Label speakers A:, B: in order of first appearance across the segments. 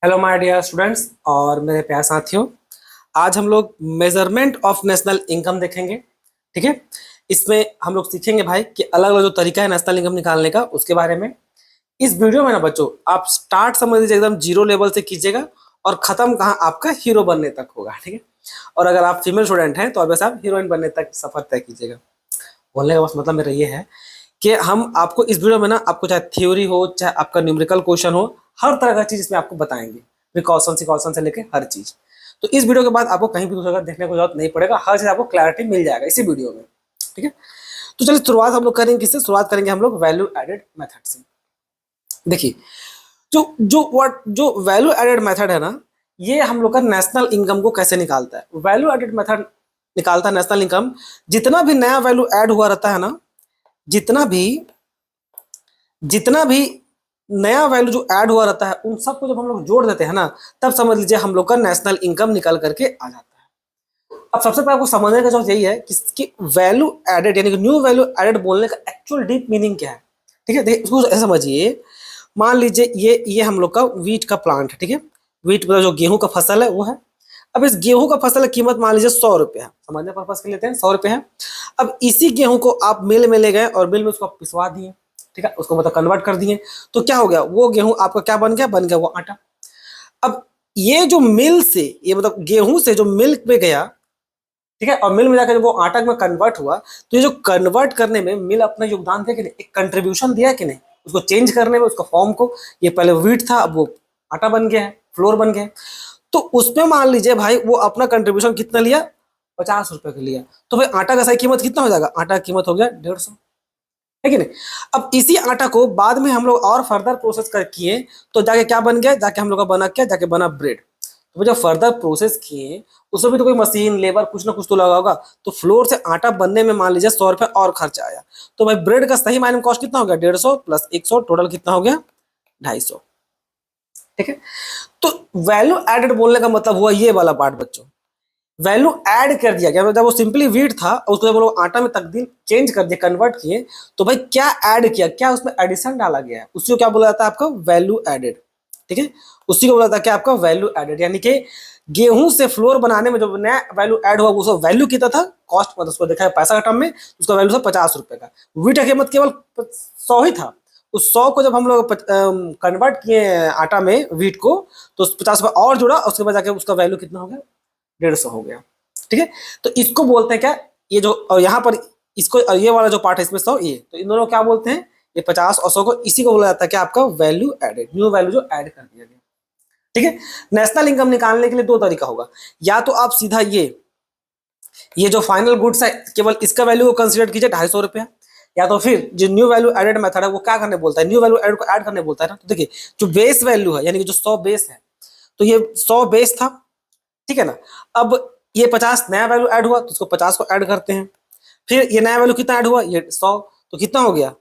A: Hello my dear students और मेरे प्यारे साथियों। आज हम लोग मेजरमेंट ऑफ नेशनल इनकम देखेंगे। ठीक है, इसमें हम लोग सीखेंगे भाई कि अलग अलग जो तरीका है नेशनल इनकम निकालने का उसके बारे में। इस वीडियो में ना बच्चों आप स्टार्ट समझ लीजिए एकदम जीरो लेवल से कीजिएगा और खत्म कहाँ आपका हीरो बनने तक होगा। ठीक है, और अगर आप फीमेल स्टूडेंट हैं तो अब आप हीरोइन बनने तक सफर तय कीजिएगा। बोलने का बस मतलब मेरा ये है कि हम आपको इस वीडियो में ना आपको चाहे थ्योरी हो चाहे आपका न्यूमेरिकल क्वेश्चन हो, हर तरह का चीज इसमें आपको बताएंगे, प्रिकॉशन सिकॉशन से लेके हर चीज। तो इस वीडियो के बाद आपको कहीं भी दूसरा जगह देखने को जरूरत नहीं पड़ेगा, हर चीज आपको क्लैरिटी मिल जाएगा इसी वीडियो में। ठीक है, तो चलिए शुरुआत हम लोग करेंगे किससे? शुरुआत करेंगे हम लोग वैल्यू एडेड मेथड से। देखिए, जो वैल्यू एडेड मेथड है ना, ये हम लोग का नेशनल इनकम को कैसे निकालता है। वैल्यू एडेड मेथड निकालता है नेशनल इनकम। जितना भी नया वैल्यू ऐड हुआ रहता है ना, जितना भी नया वैल्यू जो ऐड हुआ रहता है उन सबको जब हम लोग जोड़ देते हैं ना, तब समझ लीजिए हम लोग का नेशनल इनकम निकल करके आ जाता है। अब सबसे पहले आपको समझने का जरूरत यही है कि वैल्यू एडेड यानी कि न्यू वैल्यू एडेड बोलने का एक्चुअल डीप मीनिंग क्या है। ठीक है, देखिए उसको ऐसे समझिए। मान लीजिए ये हम लोग का वीट का प्लांट है। ठीक है, वीट मतलब जो गेहूं का फसल है वो है। अब इस गेहूं का फसल की कीमत मान लीजिए 100 रुपये है, समझने पर्पज के लेते हैं 100 रुपये है। अब इसी गेहूं को आप मिल में ले गए और मिल में उसको पिसवा दिए। ठीक है, उसको मतलब कन्वर्ट कर दिए, तो क्या हो गया? वो गेहूं आपका क्या बन गया? बन गया वो आटा। अब ये जो मिल से, ये मतलब गेहूं से जो मिल्क में गया, ठीक है, और मिल में जाकर जब वो आटा में कन्वर्ट हुआ, तो ये जो कन्वर्ट करने में मिल अपना योगदान दिया कि नहीं, एक कंट्रीब्यूशन दिया कि नहीं, उसको चेंज करने में, उसका फॉर्म को। ये पहले व्हीट था, अब वो आटा बन गया है, फ्लोर बन गया है। तो उसमें मान लीजिए भाई वो अपना कंट्रीब्यूशन कितना लिया? 50 रुपए का लिया। तो भाई आटा का सही कीमत कितना हो जाएगा? आटा की कीमत हो गया 150, है कि नहीं। अब इसी आटा को बाद में हम लोग और फर्दर प्रोसेस कर किए, तो जाके क्या बन गया? जाके हम लोग का बना क्या? जाके बना ब्रेड। तो जब फर्दर प्रोसेस किए उसमें भी तो कोई मशीन लेबर कुछ ना कुछ तो लगा होगा, तो फ्लोर से आटा बनने में मान लीजिए 100 रुपए और खर्चा आया। तो भाई ब्रेड का सही मायने में कॉस्ट कितना हो गया? 150 प्लस 100, टोटल कितना हो गया? 250। ठीक है, तो वैल्यू एडेड बोलने का मतलब हुआ ये वाला पार्ट बच्चों। वैल्यू ऐड कर दिया गया, जब वो सिंपली व्हीट था उसको जब लोग आटा में तब्दील चेंज कर दिया, कन्वर्ट किए, तो भाई क्या ऐड किया? क्या उसमें एडिशन डाला गया है, उसी को क्या बोला जाता है? आपका वैल्यू एडेड। ठीक है, उसी को बोला जाता है क्या? आपका वैल्यू एडेड। यानी कि गेहूं से फ्लोर बनाने में जो नया वैल्यू ऐड हुआ उसका वैल्यू कितना था? कॉस्ट मतलब उसको देखा है पैसा का टर्म में, उसका वैल्यू था 50 रुपए का। व्हीट की कीमत केवल 100 ही था। उस 100 को जब हम लोग कन्वर्ट किए आटा में व्हीट को, तो 50 रुपए और जुड़ा, उसके बाद जाके उसका वैल्यू कितना हो गया? 150 हो गया। ठीक है, तो इसको बोलते हैं क्या? ये जो और यहाँ पर इसको और ये वाला जो पार्ट है इसमें 100, ये तो इन दोनों को क्या बोलते हैं? ये 50 और 100 को, इसी को बोला जाता है कि आपका वैल्यू एडेड, न्यू वैल्यू जो ऐड कर दिया गया। ठीक है, नेशनल इनकम निकालने के लिए दो तरीका होगा। या तो आप सीधा ये जो फाइनल गुड्स है केवल इसका वैल्यू को कंसीडर कीजिए 250 रुपया, या तो फिर जो न्यू वैल्यू एडेड मेथड है वो क्या करने बोलता है? न्यू वैल्यू एडेड को ऐड करने बोलता है ना। तो देखिए जो बेस वैल्यू है यानी कि जो 100 बेस है, तो ये 100 बेस था, ठीक है ना। अब ये 50 नया वैल्यू ऐड हुआ तो उसको 50 को ऐड करते हैं। फिर ये नया वैल्यू कितना ऐड हुआ? ये 100, तो कितना हो गया?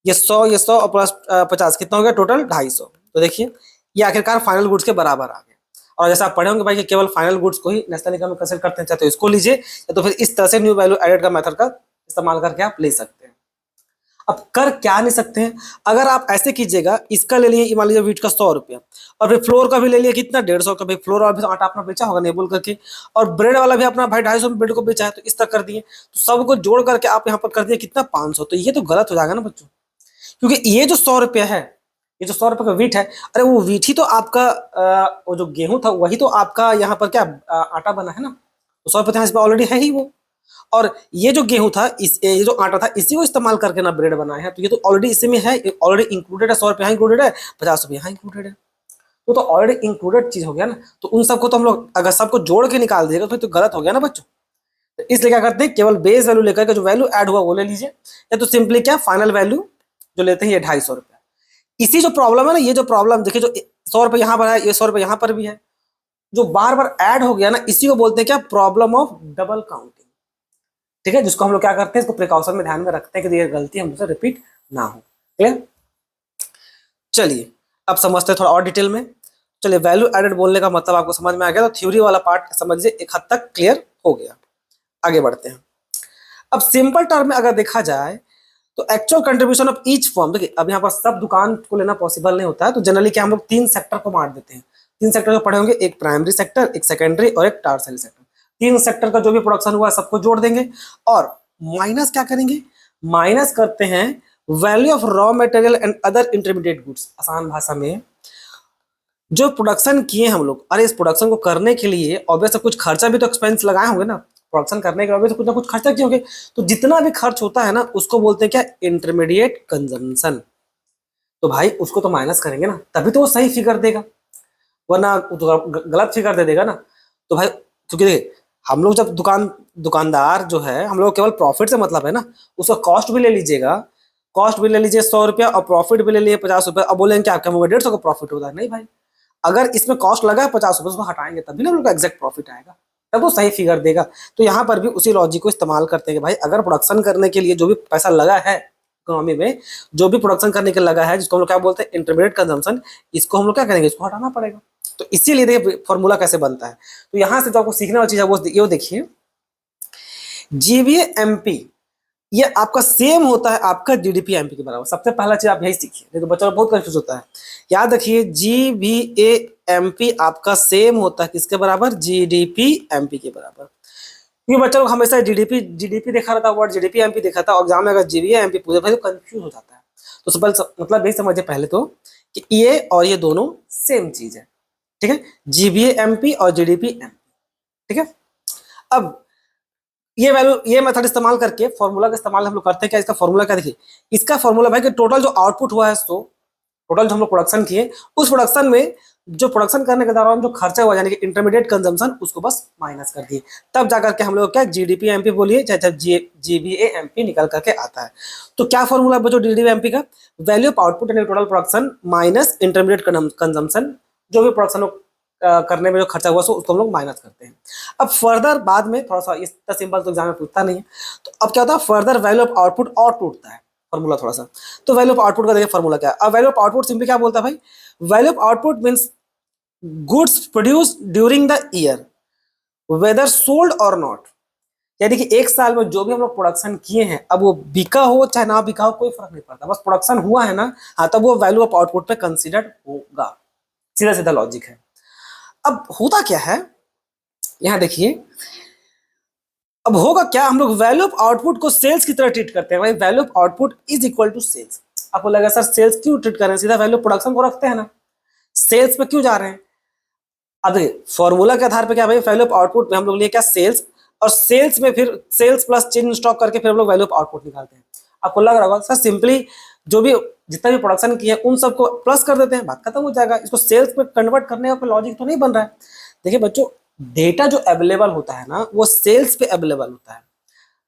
A: ये 100 और प्लस 50 कितना हो गया? टोटल 250। तो देखिए ये आखिरकार फाइनल गुड्स के बराबर आ गया। और जैसा आप पढ़े होंगे भाई कि केवल फाइनल गुड्स को ही नेशनल इनकम में कंसीडर करते हैं, चाहे तो इसको लीजिए या तो फिर इस तरह से न्यू वैल्यू एडेड का मेथड का इस्तेमाल करके आप ले सकते हैं। अब कर क्या नहीं सकते हैं? अगर आप ऐसे कीजिएगा, इसका ले लिए मान लीजिए वीट का 100 रुपया, और फिर फ्लोर का भी ले लिया कितना? 150 का। भाई फ्लोर वाला भी तो आटा अपना बेचा होगा नहीं बोल करके, और ब्रेड वाला भी अपना भाई 250 में ब्रेड को बेचा है, तो इस तरह कर दिए। तो सबको जोड़ करके आप यहाँ पर कर दिए कितना? 500। तो ये तो गलत हो जाएगा ना बच्चों, क्योंकि ये जो 100 रुपया है, ये जो 100 रुपये का वीट है, अरे वो वीट ही तो आपका वो जो गेहूं था वही तो आपका यहाँ पर क्या आटा बना है ना। तो 100 रुपये इस पर ऑलरेडी है ही वो। और ये जो गेहूं था, ये जो आटा था, इसी को इस्तेमाल करके ना ब्रेड बनाए हैं, तो ये तो ऑलरेडी इसी में है, ऑलरेडी इंक्लूडेड है। 100 रुपये यहाँ इंक्लूडेड है, 50 रुपये यहाँ इंक्लूडेड है, तो ऑलरेडी इंक्लूडेड चीज हो गया ना। तो उन सबको तो हम लोग अगर सबको जोड़ के निकाल दिएगा तो गलत हो गया ना बच्चों। तो इसलिए क्या करते हैं? केवल बेस वैल्यू लेकर के जो वैल्यू ऐड हुआ वो ले लीजिए, या तो सिंपली क्या फाइनल वैल्यू जो लेते हैं ये 250 रुपया। इसी जो प्रॉब्लम है ना, ये जो प्रॉब्लम देखिए, जो 100 रुपये यहाँ पर है, ये 100 रुपये यहाँ पर भी है, जो बार बार ऐड हो गया ना, इसी को बोलते हैं क्या? Problem of double counting. ठीक है, जिसको हम लोग क्या करते हैं, इसको प्रिकॉशन में ध्यान में रखते हैं कि ये गलती हमसे रिपीट ना हो। क्लियर? चलिए अब समझते हैं थोड़ा और डिटेल में। चलिए वैल्यू एडेड बोलने का मतलब आपको समझ में आ गया, तो थ्योरी वाला पार्ट समझ लीजिए एक हद तक क्लियर हो गया। आगे बढ़ते हैं। अब सिंपल टर्म में अगर देखा जाए तो actual contribution of each firm, देखिए अब यहाँ पर सब दुकान को लेना पॉसिबल नहीं होता है, तो जनरली क्या हम लोग 3 सेक्टर को बांट देते हैं। 3 सेक्टर जो पढ़े होंगे, एक प्राइमरी सेक्टर, एक सेकेंडरी और एक टर्शियरी सेक्टर। 3 सेक्टर का जो भी प्रोडक्शन हुआ सबको जोड़ देंगे और माइनस क्या करेंगे, माइनस करते हैं value of raw material and other intermediate goods. आसान भाषा में जो प्रोडक्शन किए हम लोग, अरे इस प्रोडक्शन को करने के लिए ऑब्वियस कुछ खर्चा भी तो एक्सपेंस लगाए होंगे ना, प्रोडक्शन करने के ऑब्वियस कुछ ना कुछ खर्चा किए होंगे, तो जितना भी खर्च होता है ना उसको बोलते हैं क्या, इंटरमीडिएट कंजम्पशन। तो भाई उसको तो माइनस करेंगे ना, तभी तो वो सही फिगर देगा, वरना तो गलत फिगर दे देगा ना। तो भाई क्योंकि देखिए हम लोग जब दुकानदार जो है, हम लोग केवल प्रॉफिट से मतलब है ना, उसका कॉस्ट भी ले लीजिएगा, कॉस्ट भी ले लीजिए 100 रुपया और प्रॉफिट भी ले लिए 50 रुपया, अब बोलेंगे क्या, 150 का प्रॉफिट होता है, नहीं भाई, अगर इसमें कॉस्ट लगा है 50 रुपये, उसको हटाएंगे तभी ना हम लोग का एग्जैक्ट प्रॉफिट आएगा, तब वो सही फिगर देगा। तो यहाँ पर भी उसी लॉजिक को इस्तेमाल करते हैं कि भाई अगर प्रोडक्शन करने के लिए जो भी पैसा लगा है इकोनॉमी में, जो भी प्रोडक्शन करने के लगा है, जिसको हम लोग क्या बोलते हैं, इंटरमीडिएट कंजम्पशन, इसको हम लोग क्या करेंगे, इसको हटाना पड़ेगा। तो इसीलिए देखिए फॉर्मूला कैसे बनता है। तो यहाँ से जो आपको सीखने वाली चीज है वो ये देखिए, जीवीए एमपी ये आपका सेम होता है आपका जीडीपी एमपी के बराबर। सबसे पहला चीज आप यही सीखिए, नहीं तो बच्चा बहुत कंफ्यूज होता है। याद रखिए जीवीए एमपी आपका सेम होता है किसके बराबर, जीडीपी एमपी के बराबर। क्योंकि बच्चा लोग हमेशा जीडीपी जीडीपी देखा रहता है, वर्ड जीडीपी एमपी देखा था, एग्जाम में अगर जीवीए एमपी पूछे भाई तो कंफ्यूज हो जाता है। तो सिंपल मतलब यही समझिए पहले तो कि ये और ये दोनों सेम चीज है, ठीक है, जीवीए एमपी और जीडीपी एमपी, ठीक है। अब ये वैल्यू, ये मेथड इस्तेमाल करके फॉर्मूला का इस्तेमाल हम लोग करते हैं क्या, इसका फॉर्मूला क्या, देखिए इसका फॉर्मूला भाई कि टोटल जो आउटपुट हुआ है, तो टोटल जो हम लोग प्रोडक्शन किए, उस प्रोडक्शन में जो प्रोडक्शन करने के दौरान जो खर्चा हुआ यानी कि इंटरमीडिएट कंजम्पशन, उसको बस माइनस कर दिए, तब जाकर के हम लोग क्या जीडीपी एमपी बोलिए चाहे जीबीए एमपी निकल करके आता है। तो क्या फॉर्मूला बच्चों जीडीपी एमपी का, वैल्यू ऑफ आउटपुट यानी total production minus intermediate consumption, जो भी प्रोडक्शन करने में जो खर्चा हुआ उसको हम लोग माइनस करते हैं। अब फर्दर बाद में थोड़ा सा इतना सिंपल तो एग्जाम में पूछता नहीं है, तो अब क्या होता है, फर्दर वैल्यू ऑफ आउटपुट और टूटता है फॉर्मूला थोड़ा सा। तो वैल्यू ऑफ आउटपुट का देखिए फॉर्मूला क्या है। अब वैल्यू ऑफ आउटपुट सिंपली क्या बोलता है भाई, value of output means goods produce during the year whether sold or not, यानी कि एक साल में जो भी हम लोग प्रोडक्शन किए हैं, अब वो बिका हो चाहे ना बिका हो कोई फर्क नहीं पड़ता, बस प्रोडक्शन हुआ है ना, हाँ तब वो वैल्यू ऑफ आउटपुट पे कंसिडर्ड होगा। सीधा सीधा लॉजिक है। अब होता क्या है, यहां देखिए अब होगा क्या, हम लोग वैल्यू ऑफ आउटपुट को सेल्स की तरह ट्रीट करते हैं। भाई value of output is equal to sales. आपको लगा सर सेल्स क्यों ट्रीट कर रहे हैं, सीधा वैल्यू प्रोडक्शन को रखते हैं ना, सेल्स पे क्यों जा रहे हैं। अब देखिए फॉर्मूला के आधार पे क्या भाई, वैल्यू ऑफ आउटपुट में हम लोग लिए क्या, सेल्स, और सेल्स में फिर sales plus change in stock करके फिर हम लोग वैल्यू ऑफ आउटपुट निकालते हैं। आपको लग रहा होगा सर सिंपली जो भी जितना भी प्रोडक्शन किया उन सबको प्लस कर देते हैं, बात खत्म हो जाएगा, इसको सेल्स में कन्वर्ट करने का लॉजिक तो नहीं बन रहा है। देखिए बच्चों डेटा जो अवेलेबल होता है ना वो सेल्स पे अवेलेबल होता है,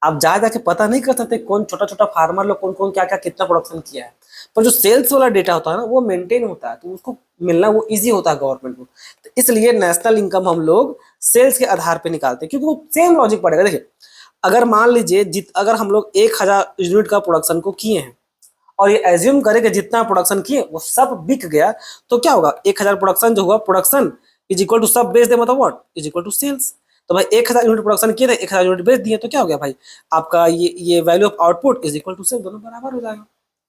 A: आप जा जाके पता नहीं कर सकते कौन छोटा छोटा फार्मर लोग कौन कौन क्या क्या कितना प्रोडक्शन किया है, पर जो सेल्स वाला डेटा होता है ना वो मेंटेन होता है, तो उसको मिलना वो इजी होता है गवर्नमेंट को। तो इसलिए नेशनल इनकम हम लोग सेल्स के आधार पे निकालते हैं, क्योंकि वो सेम लॉजिक पड़ेगा। देखिए अगर मान लीजिए अगर हम लोग 1000 यूनिट का प्रोडक्शन को किए हैं और ये एज्यूम करें कि जितना प्रोडक्शन किए वो सब बिक गया, तो क्या होगा, 1000 प्रोडक्शन जो हुआ, प्रोडक्शन इज इक्वल टू सब बेच दे मतलब what is equal to sales. तो भाई 1000 यूनिट प्रोडक्शन किए थे, 1000 यूनिट बेच दिए, तो क्या हो गया भाई, आपका ये value of output is equal to sales, दोनों बराबर हो जाएगा,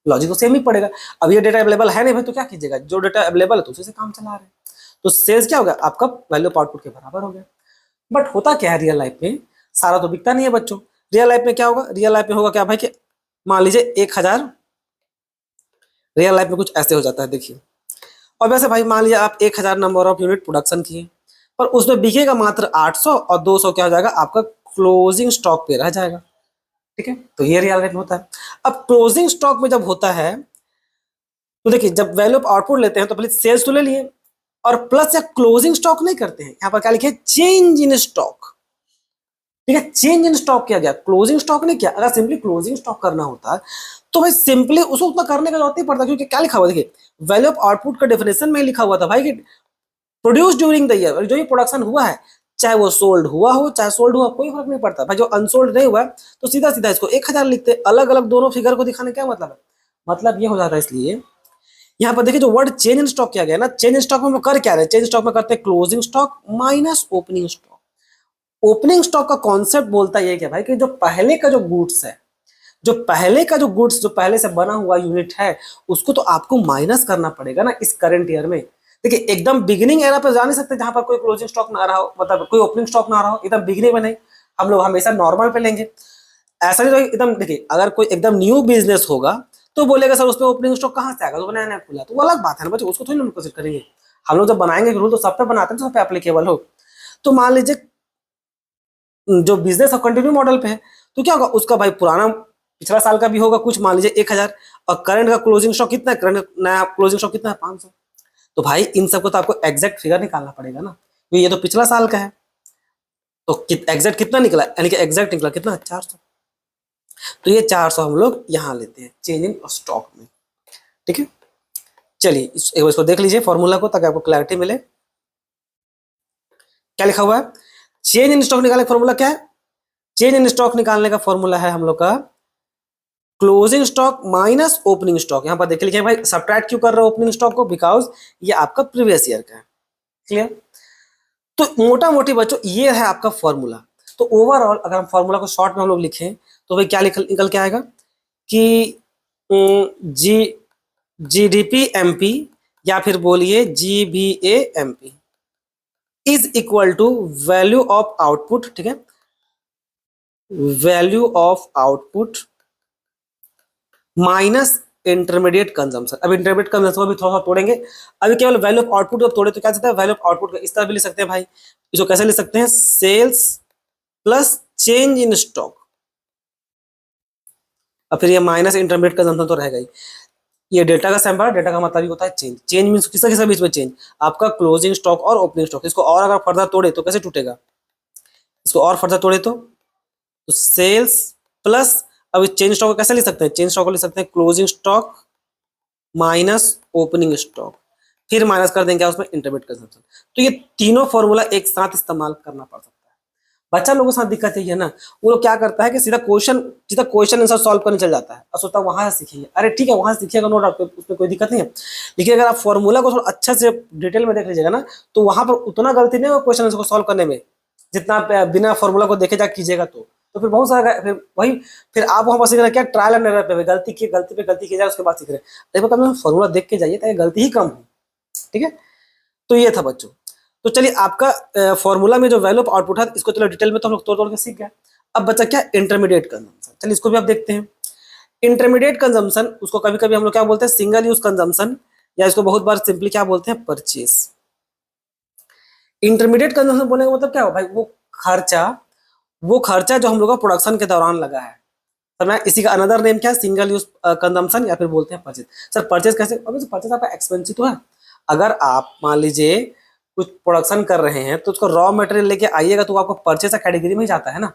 A: लॉजिक तो सेम ही पड़ेगा। अब ये डेटा अवेलेबल है नहीं भाई, तो क्या कीजिएगा, जो डेटा अवेलेबल है तो उसी से काम चला रहे हैं, तो सेल्स क्या हो गया आपका वैल्यू ऑफ आउटपुट के बराबर हो गया। बट होता क्या है रियल लाइफ में, सारा तो बिकता नहीं है बच्चों। रियल लाइफ में क्या होगा, रियल लाइफ में होगा क्या भाई कि मान लीजिए 1000, रियल लाइफ में कुछ ऐसे हो जाता है देखिए। और वैसे भाई मान लीजिए आप 1000 नंबर ऑफ यूनिट प्रोडक्शन किए, पर उसमें बिकेगा मात्र 800 और 200 क्या हो जाएगा आपका क्लोजिंग स्टॉक पे रह जाएगा, ठीक है। तो ये रियल लाइफ में होता है। अब क्लोजिंग स्टॉक में जब होता है तो देखिए जब वैल्यू ऑफ आउटपुट लेते हैं तो पहले सेल्स तो ले लिए और प्लस या क्लोजिंग स्टॉक नहीं करते हैं, यहाँ पर क्या लिखे, चेंज इन स्टॉक, ठीक है, चेंज इन स्टॉक किया गया, क्लोजिंग स्टॉक नहीं किया। अगर सिंपली क्लोजिंग स्टॉक करना होता है तो भाई सिंपली उसको उतना करने का जरूरत नहीं पड़ता, क्योंकि क्या लिखा हुआ देखिए, वैल्यू ऑफ आउटपुट का डेफिनेशन में लिखा हुआ था भाई कि प्रोड्यूस ड्यूरिंग द ईयर, जो ये प्रोडक्शन हुआ है चाहे वो सोल्ड हुआ हो चाहे सोल्ड हुआ कोई फर्क नहीं पड़ता भाई, जो अनसोल्ड नहीं हुआ तो सीधा सीधा इसको 1000 लिखते, अलग अलग दोनों फिगर को दिखाने क्या मतलब है, मतलब ये हो जाता है। इसलिए यहाँ पर देखिए जो वर्ड चेंज इन स्टॉक किया गया ना, चेंज इन स्टॉक में हम कर क्या रहे हैं, चेंज स्टॉक में करते हैं closing stock minus opening stock. Opening stock का कॉन्सेप्ट बोलता है क्या भाई कि जो पहले का जो गुड्स है, जो पहले का जो गुड्स जो पहले से बना हुआ यूनिट है उसको तो आपको माइनस करना पड़ेगा ना इस करंट ईयर में। देखिए एकदम बिगिनिंग एरा पे जा नहीं सकते जहां पर कोई क्लोजिंग स्टॉक ना रहा हो, मतलब कोई ओपनिंग स्टॉक ना रहा हो, एकदम बिगिनिंग में नहीं, हम लोग हमेशा नॉर्मल पे लेंगे। ऐसा नहीं तो एकदम, देखिए अगर कोई एकदम न्यू बिजनेस होगा तो बोलेगा सर उसमें ओपनिंग स्टॉक कहाँ से आएगा, तो नया नया खुला, तो वो अलग बात है ना बच्चों, उसको थोड़ी ना कंसीडर करेंगे। हम लोग जब बनाएंगे रूल तो सब पे बनाते हैं, सब पे एप्लीकेबल हो। तो मान लीजिए जो बिजनेस कंटिन्यू मॉडल पे है तो क्या होगा, उसका भाई पुराना पिछला साल का भी होगा कुछ, मान लीजिए 1000, और करंट का क्लोजिंग स्टॉक कितना है, करंट नया क्लोजिंग स्टॉक कितना है 500। तो भाई इन सबको तो आपको एग्जैक्ट फिगर निकालना पड़ेगा ना, क्योंकि ये तो पिछला साल का है। तो एग्जैक्ट कितना निकला, यानी कि एग्जैक्ट निकला कितना 400। तो ये 400 हम लोग यहाँ लेते हैं चेंज इन स्टॉक में। ठीक है, चलिए एक बार इसको देख लीजिए फॉर्मूला को ताकि आपको क्लैरिटी मिले। क्या लिखा हुआ है, चेंज इन स्टॉक निकालने का फॉर्मूला क्या है, चेंज इन स्टॉक निकालने का फॉर्मूला है हम लोग का closing stock minus opening stock. यहां पर देखिए लिखे भाई सब्ट्रैक्ट क्यों कर रहे हो ओपनिंग स्टॉक को, बिकॉज ये आपका प्रीवियस ईयर का है। क्लियर, तो मोटा मोटी बच्चों ये है आपका फॉर्मूला। तो ओवरऑल अगर हम फॉर्मूला को शॉर्ट में हम लोग लिखें तो भाई क्या निकल के आएगा कि जी जीडीपी एमपी या फिर बोलिए GVA MP is equal to value of output. ठीक है, value of output minus intermediate consumption. अब इंटरमीडिएट कंजम्पशन भी थोड़ा सा तोड़ेंगे, अभी केवल वैल्यू ऑफ आउटपुट जब तोड़े तो क्या सकता है, वैल्यू ऑफ आउटपुट इस तरह भी लिख सकते हैं भाई, इसको कैसे लिख सकते हैं, sales plus change in stock, और फिर ये माइनस इंटरमीडिएट कंजम्पशन तो रहेगा ही। ये डेटा का सैंपल, डेटा का मतलब ही होता है चेंज। चेंज मीन किसका किसका बीच में चेंज, आपका क्लोजिंग स्टॉक और ओपनिंग स्टॉक। इसको और अगर फर्दर तोड़े तो कैसे टूटेगा, इसको और फर्दर तोड़े तो सेल्स प्लस, अब चेंज स्टॉक को कैसे लिख सकते हैं, चेंज स्टॉक को लिख सकते हैं closing stock minus opening stock, फिर माइनस कर देंगे उसमें इंटरमीडिएट कंजम्पशन। तो ये तीनों फॉर्मूला एक साथ इस्तेमाल करना पड़ सकता है। बच्चा लोगों के साथ दिक्कत यही है ना, वो लोग क्या करता है कि सीधा क्वेश्चन आंसर सॉल्व करने चल जाता है और सोचता है वहां से सीखेंगे। अरे ठीक है वहां से सीखिएगा, नो डाउट, उसमें कोई दिक्कत नहीं है, लेकिन अगर आप फॉर्मूला को थोड़ा अच्छा से डिटेल में देख लीजिएगा ना तो वहां पर उतना गलती नहीं होगा क्वेश्चन आंसर को सॉल्व करने में, जितना आप बिना फॉर्मूला को देखे जा कीजिएगा तो फिर बहुत सारा फिर वही, फिर आप वहां पर सीख रहे हैं क्या, ट्रायल एंड एरर पे गलती की जाए उसके बाद सीख रहे हैं। देखो फॉर्मूला देख के जाइए ताकि गलती ही कम हो। ठीक है, तो ये था बच्चों। तो चलिए आपका फॉर्मूला में जो वैल्यू ऑफ आउटपुट है इसको चलो डिटेल में तो हम लोग तोड़ तोड़ के सीख गए। अब बचा क्या, इंटरमीडिएट कंजम्पशन। चलिए इसको भी आप देखते हैं। इंटरमीडिएट कंजम्पशन उसको कभी कभी हम लोग क्या बोलते हैं, सिंगल यूज कंजम्पशन, या इसको बहुत बार सिंपली क्या बोलते हैं, परचेज। इंटरमीडिएट कंजम्पशन बोलने का मतलब क्या हो भाई, वो खर्चा जो हम लोग का प्रोडक्शन के दौरान लगा है। सर मैं इसी का अनदर नेम क्या है, सिंगल यूज कंजम्पशन या फिर बोलते हैं परचेज। सर परचेज कैसे, अभी परचेज आपका एक्सपेंसिव तो है। अगर आप मान लीजिए कुछ प्रोडक्शन कर रहे हैं तो उसको रॉ मटेरियल लेके आइएगा तो आपको परचेज कैटेगरी में ही जाता है ना,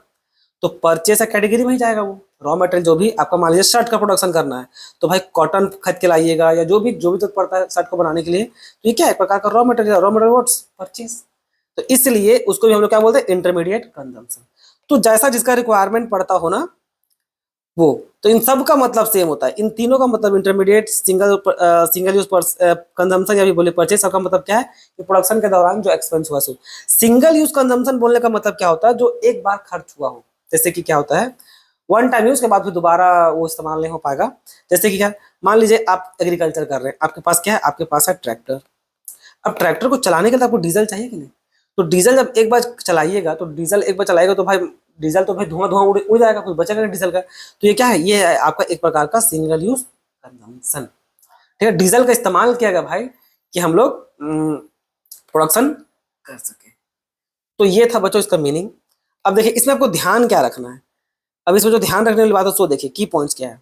A: तो परचेज कैटेगरी में ही जाएगा वो रॉ मटेरियल। जो भी आपका मान लीजिए शर्ट का प्रोडक्शन करना है तो भाई कॉटन खरीद के लाइएगा, या जो भी जरूरत पड़ता है शर्ट को बनाने के लिए, तो ये क्या है, एक प्रकार का रॉ मटेरियल व्हाट्स परचेज। तो इसलिए उसको भी हम लोग क्या बोलते हैं, इंटरमीडिएट कंजम्पशन। तो जैसा जिसका रिक्वायरमेंट पड़ता हो ना वो, तो इन सब का मतलब सेम होता है, इन तीनों का मतलब इंटरमीडिएट, सिंगल यूज कंजम्पशन या भी बोले परचेज, सबका मतलब क्या है कि प्रोडक्शन के दौरान जो एक्सपेंस हुआ सो। सिंगल यूज कंजम्पशन बोलने का मतलब क्या होता है, जो एक बार खर्च हुआ हो, जैसे कि क्या होता है वन टाइम यूज के बाद फिर दोबारा वो इस्तेमाल नहीं हो पाएगा। जैसे कि क्या, मान लीजिए आप एग्रीकल्चर कर रहे हैं, आपके पास क्या है, आपके पास है ट्रैक्टर। अब ट्रैक्टर को चलाने के लिए आपको डीजल चाहिए कि नहीं, तो डीजल जब एक बार चलाइएगा तो डीजल एक बार चलाएगा तो भाई डीजल तो भाई धुआं धुआं उड़ जाएगा, कुछ बचेगा नहीं डीजल का। तो ये क्या है, ये है आपका एक प्रकार का सिंगल यूज कंजम्पशन। ठीक है, डीजल का इस्तेमाल किया गया भाई कि हम लोग प्रोडक्शन कर सके। तो ये था बच्चों इसका मीनिंग। अब देखिए इसमें आपको ध्यान क्या रखना है, अब इसमें जो ध्यान रखने वाली बात है उसको देखिए, की पॉइंट्स क्या है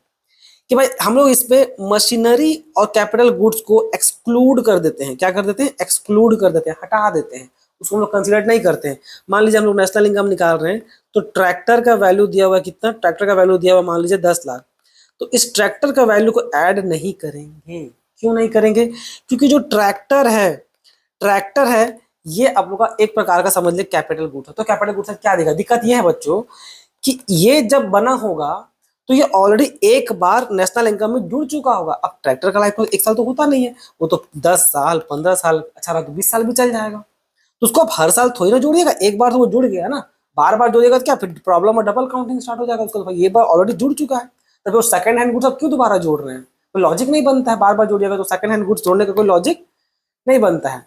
A: कि भाई हम लोग इस पे मशीनरी और कैपिटल गुड्स को एक्सक्लूड कर देते हैं। क्या कर देते हैं, एक्सक्लूड कर देते हैं, हटा देते हैं, उसको हम लोग कंसिडर नहीं करते हैं। मान लीजिए हम लोग नेशनल इनकम निकाल रहे हैं तो ट्रैक्टर का वैल्यू दिया हुआ है कितना, ट्रैक्टर का वैल्यू दिया हुआ मान लीजिए 10 लाख, तो इस ट्रैक्टर का वैल्यू को ऐड नहीं करेंगे। क्यों नहीं करेंगे, क्योंकि जो ट्रैक्टर है ये आप लोग का एक प्रकार का समझ ले कैपिटल गुड्स है। तो कैपिटल गुड्स क्या देगा, दिक्कत ये है बच्चों कि ये जब बना होगा तो ये ऑलरेडी एक बार नेशनल इनकम में जुड़ चुका होगा। अब ट्रैक्टर का लाइफ एक साल तो होता नहीं है, वो तो 10 साल 15 साल, अच्छा रहा तो 20 साल भी चल जाएगा। तो उसको आप हर साल थोड़ी ना जोड़िएगा, एक बार तो वो जुड़ गया ना, बार बार जोड़िएगा तो क्या फिर प्रॉब्लम और डबल काउंटिंग स्टार्ट हो जाएगा उसका। तो भाई ये बार ऑलरेडी जुड़ चुका है तब वो सेकंड हैंड गुड्स आप क्यों दोबारा जोड़ रहे हैं? कोई लॉजिक नहीं बनता है, बार बार जोड़िएगा तो सेकंड हैंड गुड्स जोड़ने का कोई लॉजिक नहीं बनता है।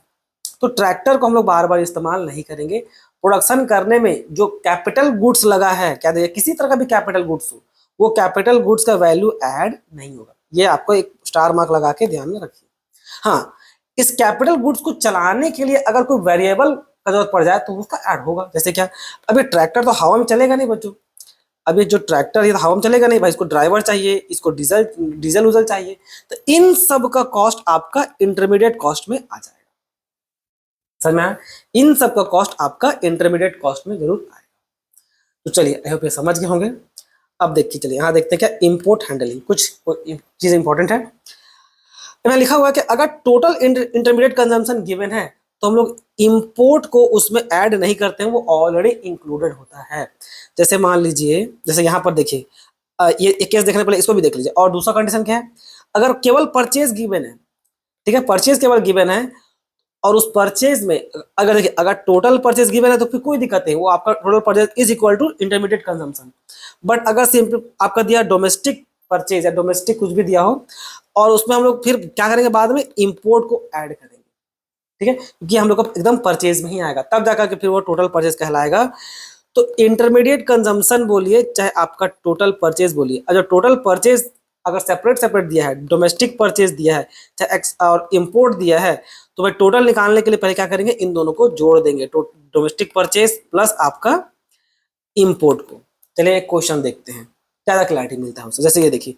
A: तो ट्रैक्टर को हम लोग बार बार इस्तेमाल नहीं करेंगे। प्रोडक्शन करने में जो कैपिटल गुड्स लगा है, क्या देखिए किसी तरह का भी कैपिटल गुड्स हो, वो कैपिटल गुड्स का वैल्यू ऐड नहीं होगा। ये आपको एक स्टार मार्क लगा के ध्यान में रखिए। हाँ, इस कैपिटल गुड्स को चलाने के लिए अगर कोई वेरिएबल का जरूरत पड़ जाए तो उसका ऐड होगा। जैसे क्या, अभी ट्रैक्टर तो हवा में चलेगा नहीं बच्चों, अभी जो ट्रैक्टर ये तो हवा में चलेगा नहीं भाई, इसको ड्राइवर चाहिए, इसको डीजल उजल चाहिए, तो इन सब का कॉस्ट आपका इंटरमीडिएट कॉस्ट में आ जाएगा। समझ में आया? इन सब का कॉस्ट आपका इंटरमीडिएट कॉस्ट में जरूर आएगा। तो चलिए, आई होप ये समझ गए होंगे। अब देखिए, चलिए यहाँ देखते हैं क्या इंपोर्ट हैंडलिंग, कुछ चीज इंपॉर्टेंट है। मैं लिखा हुआ है कि अगर टोटल इंटरमीडिएट कंजम्पशन गिवन है तो हम लोग इंपोर्ट को उसमें ऐड नहीं करते हैं, वो ऑलरेडी इंक्लूडेड होता है। जैसे मान लीजिए, जैसे यहाँ पर देखिए, ये एक केस देखने पहले इसको भी देख लीजिए। और दूसरा कंडीशन क्या है, अगर केवल परचेज गिवन है, ठीक है, परचेज केवल गिवन है, और उस परचेज में अगर देखिए अगर टोटल परचेज गिवन है तो फिर कोई दिक्कत नहीं, वो आपका total purchase is equal to intermediate consumption. But अगर सिंपल आपका दिया डोमेस्टिक परचेज या डोमेस्टिक कुछ भी दिया हो, और उसमें हम लोग फिर क्या करेंगे, बाद में इंपोर्ट को ऐड करेंगे, ठीक है, क्योंकि हम लोग को एकदम परचेज में ही आएगा, तब जाकर के फिर वो टोटल परचेज कहलाएगा। तो इंटरमीडिएट कंजम्पशन बोलिए चाहे आपका टोटल परचेज बोलिए, अगर टोटल परचेज अगर सेपरेट सेपरेट दिया है, डोमेस्टिक परचेज दिया है चाहे और इंपोर्ट दिया है, तो भाई टोटल निकालने के लिए पहले क्या करेंगे, इन दोनों को जोड़ देंगे, डोमेस्टिक परचेज प्लस आपका इंपोर्ट को। चलिए एक क्वेश्चन देखते हैं, ज्यादा क्लैरिटी मिलता है उससे। जैसे ये देखिए,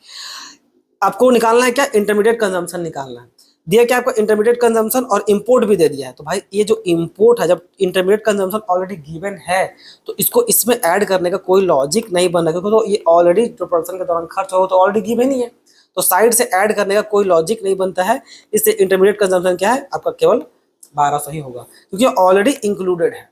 A: आपको निकालना है क्या, इंटरमीडिएट कंजम्पशन निकालना है, दिया क्या आपको इंटरमीडिएट कंजम्पशन और इंपोर्ट भी दे दिया है। तो भाई ये जो इंपोर्ट है, जब इंटरमीडिएट कंजम्पशन ऑलरेडी गिवन है तो इसको इसमें ऐड करने का कोई लॉजिक नहीं बन रहा, क्योंकि तो ये ऑलरेडी जो प्रोडक्शन के दौरान खर्च हो तो ऑलरेडी गिवन ही है, तो साइड से ऐड करने का कोई लॉजिक नहीं बनता है। इससे इंटरमीडिएट कंजम्पशन क्या है आपका, केवल 1200 ही होगा, क्योंकि ऑलरेडी इंक्लूडेड है।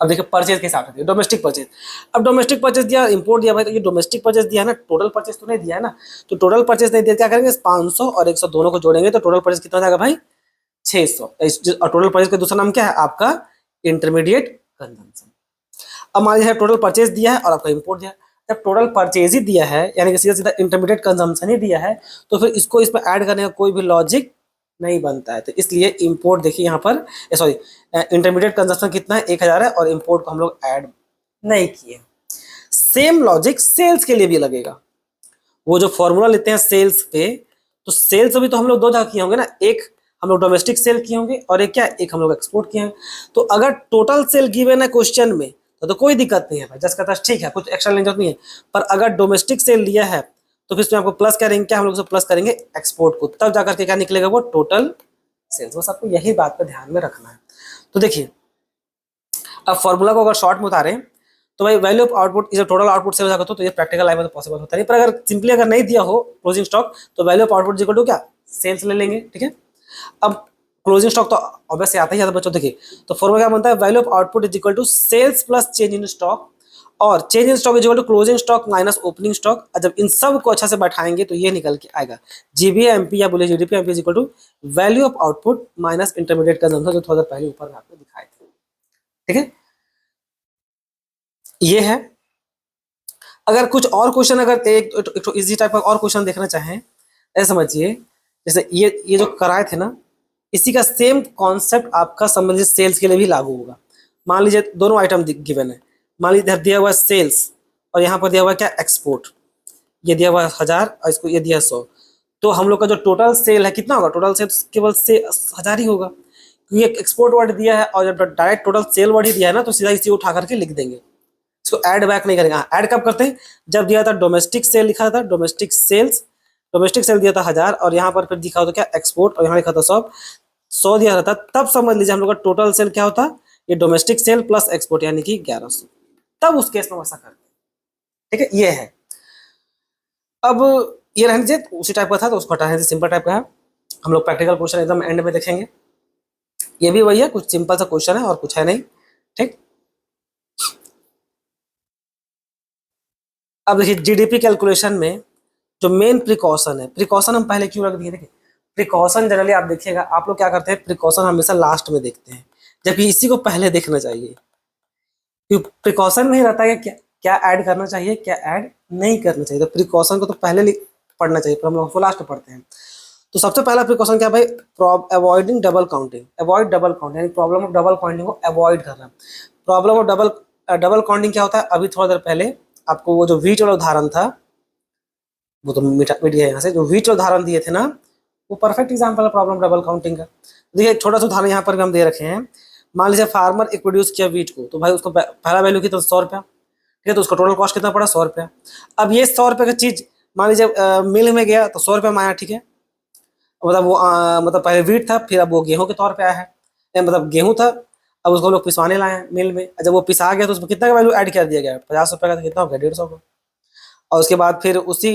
A: अब देखिए परचेज के हिसाब से डोमेस्टिक परचेज, अब डोमेस्टिक परचेज दिया, इंपोर्ट दिया, भाई तो ये डोमेस्टिक परचेज दिया है ना, टोटल परचेज तो नहीं दिया है ना, तो टोटल परचेज नहीं दिया, क्या करेंगे, 500 और 100 दोनों को जोड़ेंगे तो टोटल परचेज कितना हो जाएगा भाई, 600। और टोटल परचेज का दूसरा नाम क्या है आपका, इंटरमीडिएट कंजम्पशन। अब मान लीजिए टोटल परचेज दिया है और आपका इंपोर्ट दिया है, जब टोटल परचेज ही दिया है यानी कि सीधा सीधा इंटरमीडिएट कंजम्पशन ही दिया है, तो फिर इसको इसमें ऐड करने का कोई भी लॉजिक नहीं बनता है। तो इसलिए इंपोर्ट देखिए यहाँ पर, सॉरी, इंटरमीडिएट कंजम्पशन कितना है, 1000 है, और इंपोर्ट को हम लोग ऐड नहीं किए। सेम लॉजिक सेल्स के लिए भी लगेगा। वो जो फॉर्मूला लेते हैं सेल्स पे, तो सेल्स अभी तो हम लोग दो जगह किए होंगे ना, एक हम लोग डोमेस्टिक सेल किए होंगे और एक क्या, एक हम लोग एक्सपोर्ट किए हैं। तो अगर टोटल सेल गिवन है क्वेश्चन में तो कोई दिक्कत नहीं है भाई, जस्ट कहता है ठीक है, कुछ एक्स्ट्रा लेने जरूरत नहीं है। पर अगर डोमेस्टिक सेल लिया है तो फिर इसमें आपको प्लस करेंगे क्या, हम लोग प्लस करेंगे एक्सपोर्ट को, तब जाकर के क्या निकलेगा, वो टोटल सेल्स। बस आपको यही बात पे ध्यान में रखना है। तो देखिए, अब फॉर्मूला को अगर शॉर्ट में उतारें तो भाई value of output is total output sales अगर तो ये प्रैक्टिकल लाइफ में तो पॉसिबल होता नहीं, पर अगर सिंपली अगर नहीं दिया हो क्लोजिंग स्टॉक तो value of output equal to क्या, सेल्स ले लेंगे, ठीक है। अब क्लोजिंग स्टॉक तो ऑब्वियसली आता ही आता बच्चों, देखिए तो फॉर्मूला क्या बनता है, value of output is equal to sales plus change in stock, और change in stock is equal to closing stock minus opening stock. जब इन सब को अच्छा से बैठाएंगे तो ये निकल के आएगा जीबीएमपी या बोले GDP MP is equal to value of output minus intermediate consumption, जो थोड़ा पहले ऊपर में आपको दिखाए थे, ठीक है। ये है। अगर कुछ और क्वेश्चन, अगर एक इजी टाइप का और क्वेश्चन देखना चाहें, ऐसे समझिए, जैसे ये जो कराए थे ना, इसी का सेम कॉन्सेप्ट आपका समझिए सेल्स के लिए भी लागू होगा। मान लीजिए दोनों आइटम गिवन है, मान लीजिए दिया हुआ है सेल्स और यहाँ पर दिया हुआ है क्या, एक्सपोर्ट, ये दिया हुआ है 1000 और इसको ये दिया 100, तो हम लोग का जो टोटल सेल है कितना होगा, टोटल सेल केवल से 1000 ही होगा, क्योंकि एक्सपोर्ट वर्ड दिया है और जब डायरेक्ट टोटल सेल वर्ड ही दिया है ना, तो सीधा इसी उठा करके लिख देंगे, इसको ऐड बैक नहीं करेंगे। ऐड कब करते हैं, जब दिया था डोमेस्टिक सेल लिखा था, डोमेस्टिक सेल्स, डोमेस्टिक सेल दिया था 1000 और यहाँ पर फिर दिखा होता क्या, एक्सपोर्ट, और यहाँ लिखा था 100 दिया था, तब समझ लीजिए हम लोग का टोटल सेल क्या होता, ये डोमेस्टिक सेल प्लस एक्सपोर्ट यानी कि 1100, तब उस केस में वैसा करते हैं, ठीक है। ये है। अब ये रहने दीजिए, उसी टाइप का था तो उसको हटाने दीजिए, सिंपल टाइप का है। हम लोग प्रैक्टिकल क्वेश्चन एकदम एंड में देखेंगे। ये भी वही है, कुछ सिंपल सा क्वेश्चन है और कुछ है नहीं, ठीक। अब देखिए जीडीपी कैलकुलेशन में जो मेन प्रिकॉशन है, प्रिकॉशन हम पहले क्यों रख दिए, देखिए प्रिकॉशन जनरली आप देखिएगा, आप लोग क्या करते हैं, प्रिकॉशन हमेशा लास्ट में देखते हैं, जबकि इसी को पहले देखना चाहिए, क्योंकि प्रिकॉशन में ही रहता है क्या, क्या ऐड करना चाहिए, क्या ऐड नहीं करना चाहिए। तो प्रिकॉशन को तो पहले पढ़ना चाहिए, पर हम लोग लास्ट में पढ़ते हैं। तो सबसे पहला प्रिकॉशन क्या भाई, avoiding double counting, avoid double counting, यानी प्रॉब्लम ऑफ डबल काउंटिंग को अवॉइड करना। प्रॉब्लम ऑफ डबल काउंटिंग क्या होता है, अभी थोड़ा देर पहले आपको वो जो वीट वाला उदाहरण था, वो तो मीठा मीठ गया यहाँ से, जो वीट उदाहरण दिए थे ना, वो परफेक्ट एग्जाम्पल है प्रॉब्लम डबल काउंटिंग का। देखिए छोटा सा उदाहरण यहाँ पर भी हम दे रखे हैं। मान लीजिए फार्मर एक प्रोड्यूस किया वीट को, तो भाई उसको पहला वैल्यू कितना, 100 रुपया, ठीक है, तो उसका टोटल कॉस्ट कितना पड़ा, 100 रुपया। अब ये 100 रुपये का चीज मान लीजिए मिल में गया तो 100 रुपया में आया, ठीक है, मतलब वो मतलब पहले वीट था, फिर अब वो गेहूं के तौर पे आया है, मतलब गेहूं था, अब उसको लोग पिसवाने लाए हैं मिल में। जब वो पिसा गया तो उसमें कितना का वैल्यू ऐड कर दिया गया, 50 रुपये का, तो कितना हो गया, 150 का। और उसके बाद फिर उसी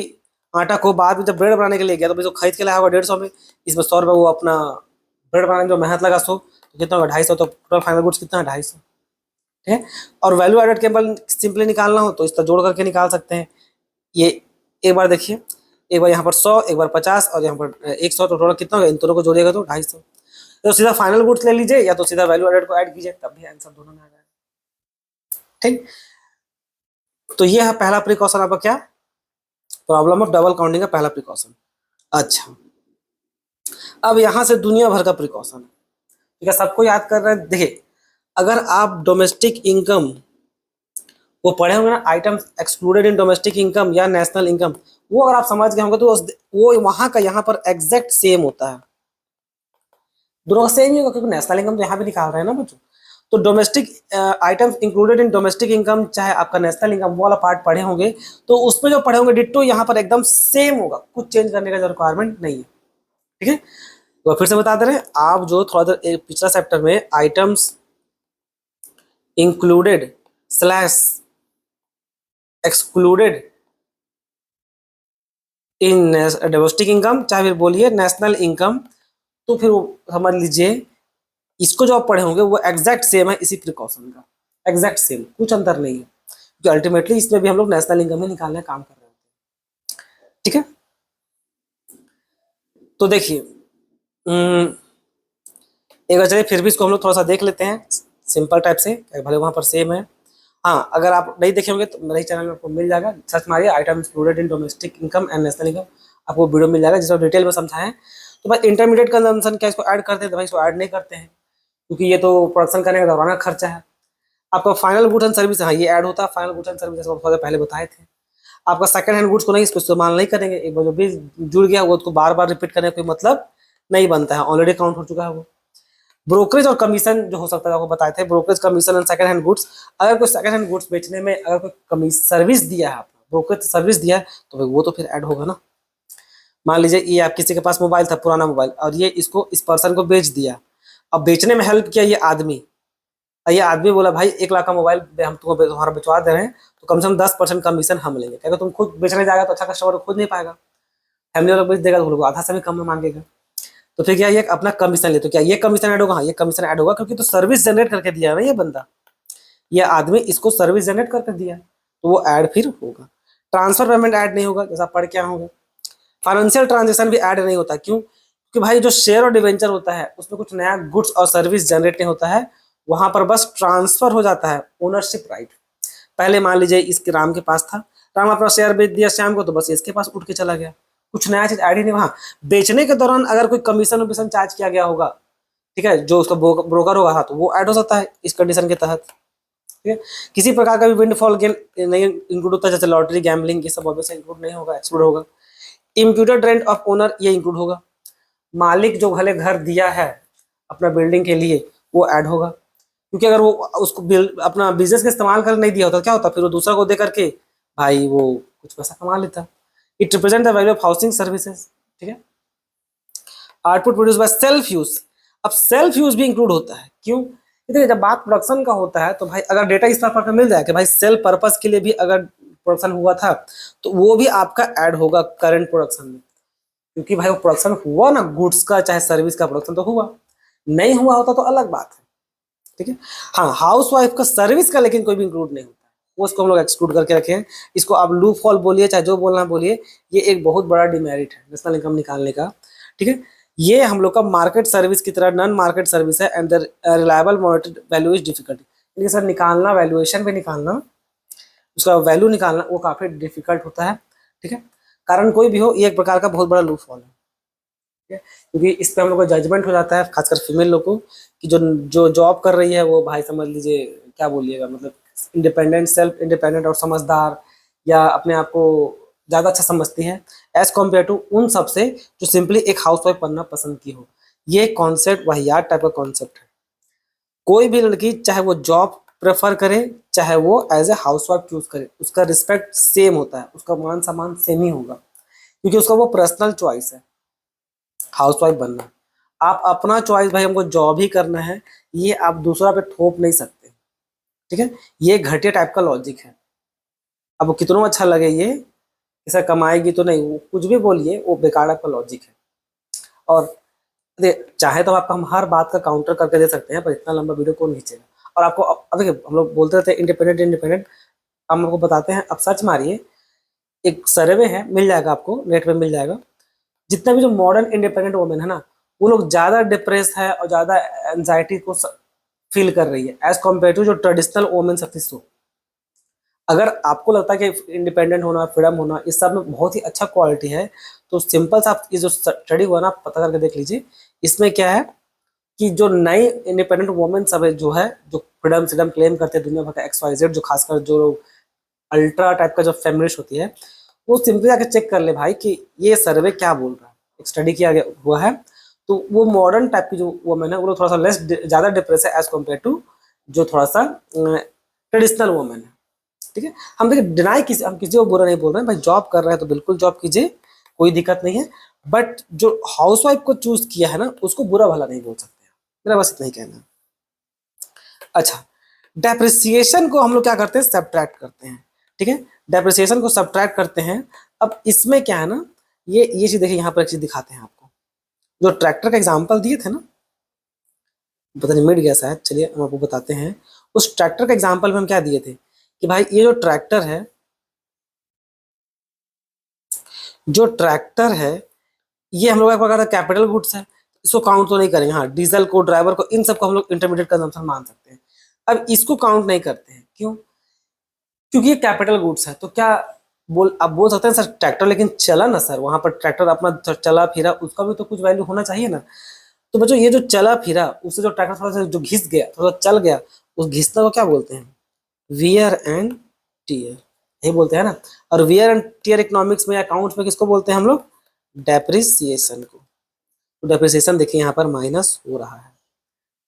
A: आटा को बाद में जब ब्रेड बनाने के लिए गया, तो भाई जो खरीद के लाया होगा 150 में, इसमें 100 रुपये वो अपना ब्रेड बनाने में जो मेहनत लगा 100, तो कितना होगा, 250। तो टोटल फाइनल गुड्स कितना है, 250, ठीक है। और वैल्यू एडेड केवल सिंपली निकालना हो तो इसका जोड़ करके निकाल सकते हैं। ये एक बार देखिए, एक बार यहाँ पर 100, एक बार 50 और यहाँ पर 100, तो टोटल कितना होगा, इन दोनों को जोड़िएगा तो 250। तो सीधा फाइनल गुड्स ले लीजिए या तो सीधा वैल्यू एडेड को ऐड कीजिए, तब भी आंसर दोनों में आ जाएगा, ठीक। तो ये है पहला प्रिकॉशन आपका, क्या, प्रॉब्लम ऑफ डबल काउंटिंग का पहला प्रिकॉशन। अच्छा, अब यहां से दुनिया भर का प्रिकॉशन है, ठीक है, सबको याद कर रहे हैं। देखिए अगर आप डोमेस्टिक इनकम वो पढ़े होंगे ना, items excluded in domestic income या नेशनल इनकम, वो अगर आप समझ गए होंगे तो वो वहां का यहाँ पर एग्जैक्ट सेम होता है, दोनों का सेम ही होगा, क्योंकि नेशनल इनकम तो यहाँ भी निकाल रहे हैं ना बच्चों। तो domestic items included in domestic income, चाहे आपका नेशनल इनकम वाला पार्ट पढ़े होंगे, तो उसमें जो पढ़े होंगे डिट्टो यहाँ पर एकदम सेम होगा, कुछ चेंज करने का जो रिक्वायरमेंट नहीं है, ठीक है। तो फिर से बता दे रहे हैं, आप जो थोड़ा देर पिछला चैप्टर में items included slash excluded in domestic income, चाहे फिर बोलिए नेशनल इनकम, तो फिर वो समझ लीजिए इसको जो आप पढ़े होंगे वो एग्जैक्ट सेम है इसी प्रिकॉशन का, एग्जैक्ट सेम, कुछ अंतर नहीं है, क्योंकि अल्टीमेटली इसमें भी हम लोग नेशनल इनकम ही निकालने का काम कर रहे हैं, ठीक है। तो देखिए एक बार चलिए फिर भी इसको हम लोग थोड़ा सा देख लेते हैं सिंपल टाइप से, भले वहां पर सेम है। हाँ, अगर आप नहीं देखे होंगे तो मेरे चैनल में आपको मिल जाएगा, सर्च मारिए item included in domestic income and national income, आपको वीडियो मिल जाएगा जिसमें डिटेल में समझाएं। तो भाई इंटरमीडिएट कंजम्पशन क्या इसको ऐड करते हैं, तो भाई इसको ऐड नहीं करते हैं, क्योंकि ये तो प्रोडक्शन करने का दौरान का खर्चा है। आपका फाइनल गुड्स एंड सर्विस, हाँ ये ऐड होता है, फाइनल गुड्स एंड सर्विस थोड़ा पहले बताए थे। आपका सेकंड हैंड गुड्स को नहीं, इसको इस्तेमाल नहीं करेंगे, एक बार जो भी जुड़ गया वो उसको बार बार रिपीट करने का कोई मतलब नहीं बनता है, ऑलरेडी काउंट हो चुका है वो। ब्रोकरेज और कमीशन जो हो सकता है आपको बताए थे, brokerage commission and second hand goods, अगर कोई सेकंड हैंड गुड्स बेचने में अगर कोई सर्विस दिया है, आपने ब्रोकरेज सर्विस दिया है, तो वो तो फिर ऐड होगा ना। मान लीजिए ये आप किसी के पास मोबाइल था, पुराना मोबाइल, और ये इसको इस पर्सन को बेच दिया, अब बेचने में हेल्प किया ये आदमी, ये आदमी बोला भाई 1 लाख का मोबाइल हम तुमको तुम्हारा बेचवा दे रहे हैं, तो कम से कम 10% कमीशन हम लेंगे, क्या तुम खुद बेचने जाएगा तो अच्छा कस्टमर खुद नहीं पाएगा, फैमिली वाला बेच देगा तो आधा से भी कम में मांगेगा, तो फिर क्या ये अपना कमीशन ले, तो क्या ये कमीशन ऐड होगा, हाँ ये कमीशन ऐड होगा, क्योंकि तो सर्विस जनरेट करके दिया है ना ये बंदा, ये आदमी इसको सर्विस जनरेट करके दिया, तो वो ऐड फिर होगा। ट्रांसफर पेमेंट ऐड नहीं होगा, जैसा पढ़ क्या होगा। फाइनेंशियल ट्रांजेक्शन भी ऐड नहीं होता, क्यों, क्योंकि भाई जो शेयर और डिवेंचर होता है उसमें कुछ नया गुड्स और सर्विस जनरेट नहीं होता है, वहां पर बस ट्रांसफर हो जाता है ओनरशिप राइट। पहले मान लीजिए इसके राम के पास था, राम अपना शेयर बेच दिया श्याम को, तो बस इसके पास उठ के चला गया, कुछ नया चीज ऐड ही नहीं। वहाँ बेचने के दौरान अगर कोई कमीशन वमीशन चार्ज किया गया होगा, ठीक है, जो उसका ब्रोकर होगा, हाँ तो वो ऐड हो सकता है इस कंडीशन के तहत, ठीक है। किसी प्रकार का भी विंडफॉल गेन नहीं इंक्लूड होता है, जैसे लॉटरी गैम्बलिंग, ये सब ऑब्वियसली इंक्लूड नहीं होगा, एक्सक्लूड होगा। इम्प्यूटेड रेंट ऑफ ओनर ये इंक्लूड होगा, मालिक जो भले घर दिया है अपना बिल्डिंग के लिए वो ऐड होगा, क्योंकि अगर वो उसको अपना बिजनेस का इस्तेमाल कर नहीं दिया होता क्या होता, फिर वो दूसरा को दे करके भाई वो कुछ पैसा कमा लेता। It represent the value of housing services, ठीक है। Output produce by self use, अब सेल्फ यूज भी इंक्लूड होता है, क्यों, देखिए जब बात प्रोडक्शन का होता है तो भाई अगर डेटा इस तरह पर मिल जाए कि भाई सेल्फ पर्पस के लिए भी अगर प्रोडक्शन हुआ था, तो वो भी आपका ऐड होगा करंट प्रोडक्शन में, क्योंकि भाई वो प्रोडक्शन हुआ ना गुड्स का चाहे सर्विस का प्रोडक्शन तो हुआ, नहीं हुआ होता तो अलग बात है, ठीक है। हाँ, हाउस वाइफ का सर्विस का लेकिन कोई भी इंक्लूड नहीं होता, वो उसको हम लोग एक्सक्लूड करके रखे हैं। इसको आप लूप हॉल बोलिए चाहे जो बोलना बोलिए, ये एक बहुत बड़ा डिमेरिट है नेशनल इनकम निकालने का, ठीक है। ये हम लोग का मार्केट सर्विस की तरह नॉन मार्केट सर्विस है, and the reliable monitored value is difficult, sir निकालना, वैल्यूएशन भी निकालना उसका वैल्यू निकालना वो काफ़ी डिफिकल्ट होता है। ठीक है, कारण कोई भी हो, ये एक प्रकार का बहुत बड़ा लूप हॉल है। ठीक है, क्योंकि इस पे हम लोग का जजमेंट हो जाता है, खासकर फीमेल लोग को, कि जो जो जॉब कर रही है वो भाई समझ लीजिए क्या बोलिएगा, मतलब इंडिपेंडेंट, सेल्फ इंडिपेंडेंट और समझदार, या अपने आप को ज़्यादा अच्छा समझती है एज कम्पेयर टू उन सब से जो सिंपली एक हाउस वाइफ बनना पसंद की हो। ये कॉन्सेप्ट वाहियात टाइप का कॉन्सेप्ट है। कोई भी लड़की चाहे वो जॉब प्रेफर करे, चाहे वो as a housewife choose करे, उसका रिस्पेक्ट सेम होता है, उसका मान सम्मान सेम ही होगा, क्योंकि उसका वो पर्सनल चॉइस है हाउस वाइफ बनना। आप अपना चॉइस, भाई हमको जॉब ही करना है, ये आप दूसरा पे थोप नहीं सकते। ठीक है, ये घटिया टाइप का लॉजिक है। अब वो कितना अच्छा लगे, ये ऐसा कमाएगी तो नहीं, वो कुछ भी बोलिए, वो बेकार टाइप का लॉजिक है। और चाहे तो आपको हम हर बात का काउंटर करके दे सकते हैं, पर इतना लंबा वीडियो कौन खींचेगा। और आपको अब देखिए, हम लोग बोलते रहते हैं इंडिपेंडेंट इंडिपेंडेंट, हम आपको बताते हैं, अब सर्च मारिए, एक सर्वे है, मिल जाएगा आपको, नेट पे मिल जाएगा। जितना भी जो मॉडर्न इंडिपेंडेंट वुमेन है ना, वो लोग ज़्यादा डिप्रेस है और ज़्यादा एंजाइटी को फील कर रही है एज कम्पेयर टू जो ट्रेडिशनल वुमेन सक्सेस हो। अगर आपको लगता है कि इंडिपेंडेंट होना, फ्रीडम होना, इस सब में बहुत ही अच्छा क्वालिटी है, तो सिंपल सा आप ये जो स्टडी हुआ ना, पता करके देख लीजिए। इसमें क्या है कि जो नई इंडिपेंडेंट वुमेन सब है, जो है, जो फ्रीडम फ्रीडम क्लेम करते हैं दुनिया भर का XYZ, जो खासकर जो अल्ट्रा टाइप का जो फेमिनिस्ट होती है, वो सिंपली आके चेक कर ले भाई कि ये सर्वे क्या बोल रहा है। एक स्टडी किया गया हुआ है, तो वो मॉडर्न टाइप की जो वुमेन है, वो लोग थोड़ा सा लेस, ज़्यादा डिप्रेस है एज कम्पेयर टू जो थोड़ा सा ट्रेडिशनल वुमेन है। ठीक है, हम देखिए डिनाई किसी, हम किसी को बुरा नहीं बोल रहे हैं भाई, जॉब कर रहे हैं तो बिल्कुल जॉब कीजिए, कोई दिक्कत नहीं है। बट जो हाउसवाइफ को चूज किया है ना, उसको बुरा भला नहीं बोल सकते हैं, मेरा बस इतना ही कहना है। अच्छा, डेप्रिसिएशन को हम लोग क्या करते हैं, सब्ट्रैक्ट करते हैं। ठीक है, डेप्रिसिएशन को सब्ट्रैक्ट करते हैं। अब इसमें क्या है ना, ये चीज देखिए, यहाँ पर एक चीज दिखाते हैं आपको, जो ट्रैक्टर का एग्जाम्पल दिए थे ना, पता नहीं मिट गया शायद, चलिए हम आपको बताते हैं। उस ट्रैक्टर का एग्जाम्पल में हम क्या दिए थे कि भाई ये जो ट्रैक्टर है, जो ट्रैक्टर है, ये हम लोग एक प्रकार का कैपिटल गुड्स है, इसको काउंट तो नहीं करेंगे। हाँ, डीजल को, ड्राइवर को, इन सबको हम लोग इंटरमीडिएट कंजम्पशन मान सकते हैं। अब इसको काउंट नहीं करते हैं, क्यों? क्योंकि ये कैपिटल गुड्स है। तो क्या आप बोल सकते हैं सर ट्रैक्टर लेकिन चला ना, सर वहां पर ट्रैक्टर अपना चला फिरा, उसका भी तो कुछ वैल्यू होना चाहिए ना। तो बच्चों, ये जो चला फिरा, उससे जो ट्रैक्टर थोड़ा सा जो घिस गया, थोड़ा सा चल गया, उस घिसना को क्या बोलते हैं? वियर एंड टीयर, यही बोलते हैं ना। और वियर एंड टीयर इकोनॉमिक्स में, अकाउंट्स में किसको बोलते हैं हम लोग? डेप्रिसिएशन को। तो डेप्रिसिएशन देखिए यहाँ पर माइनस हो रहा है।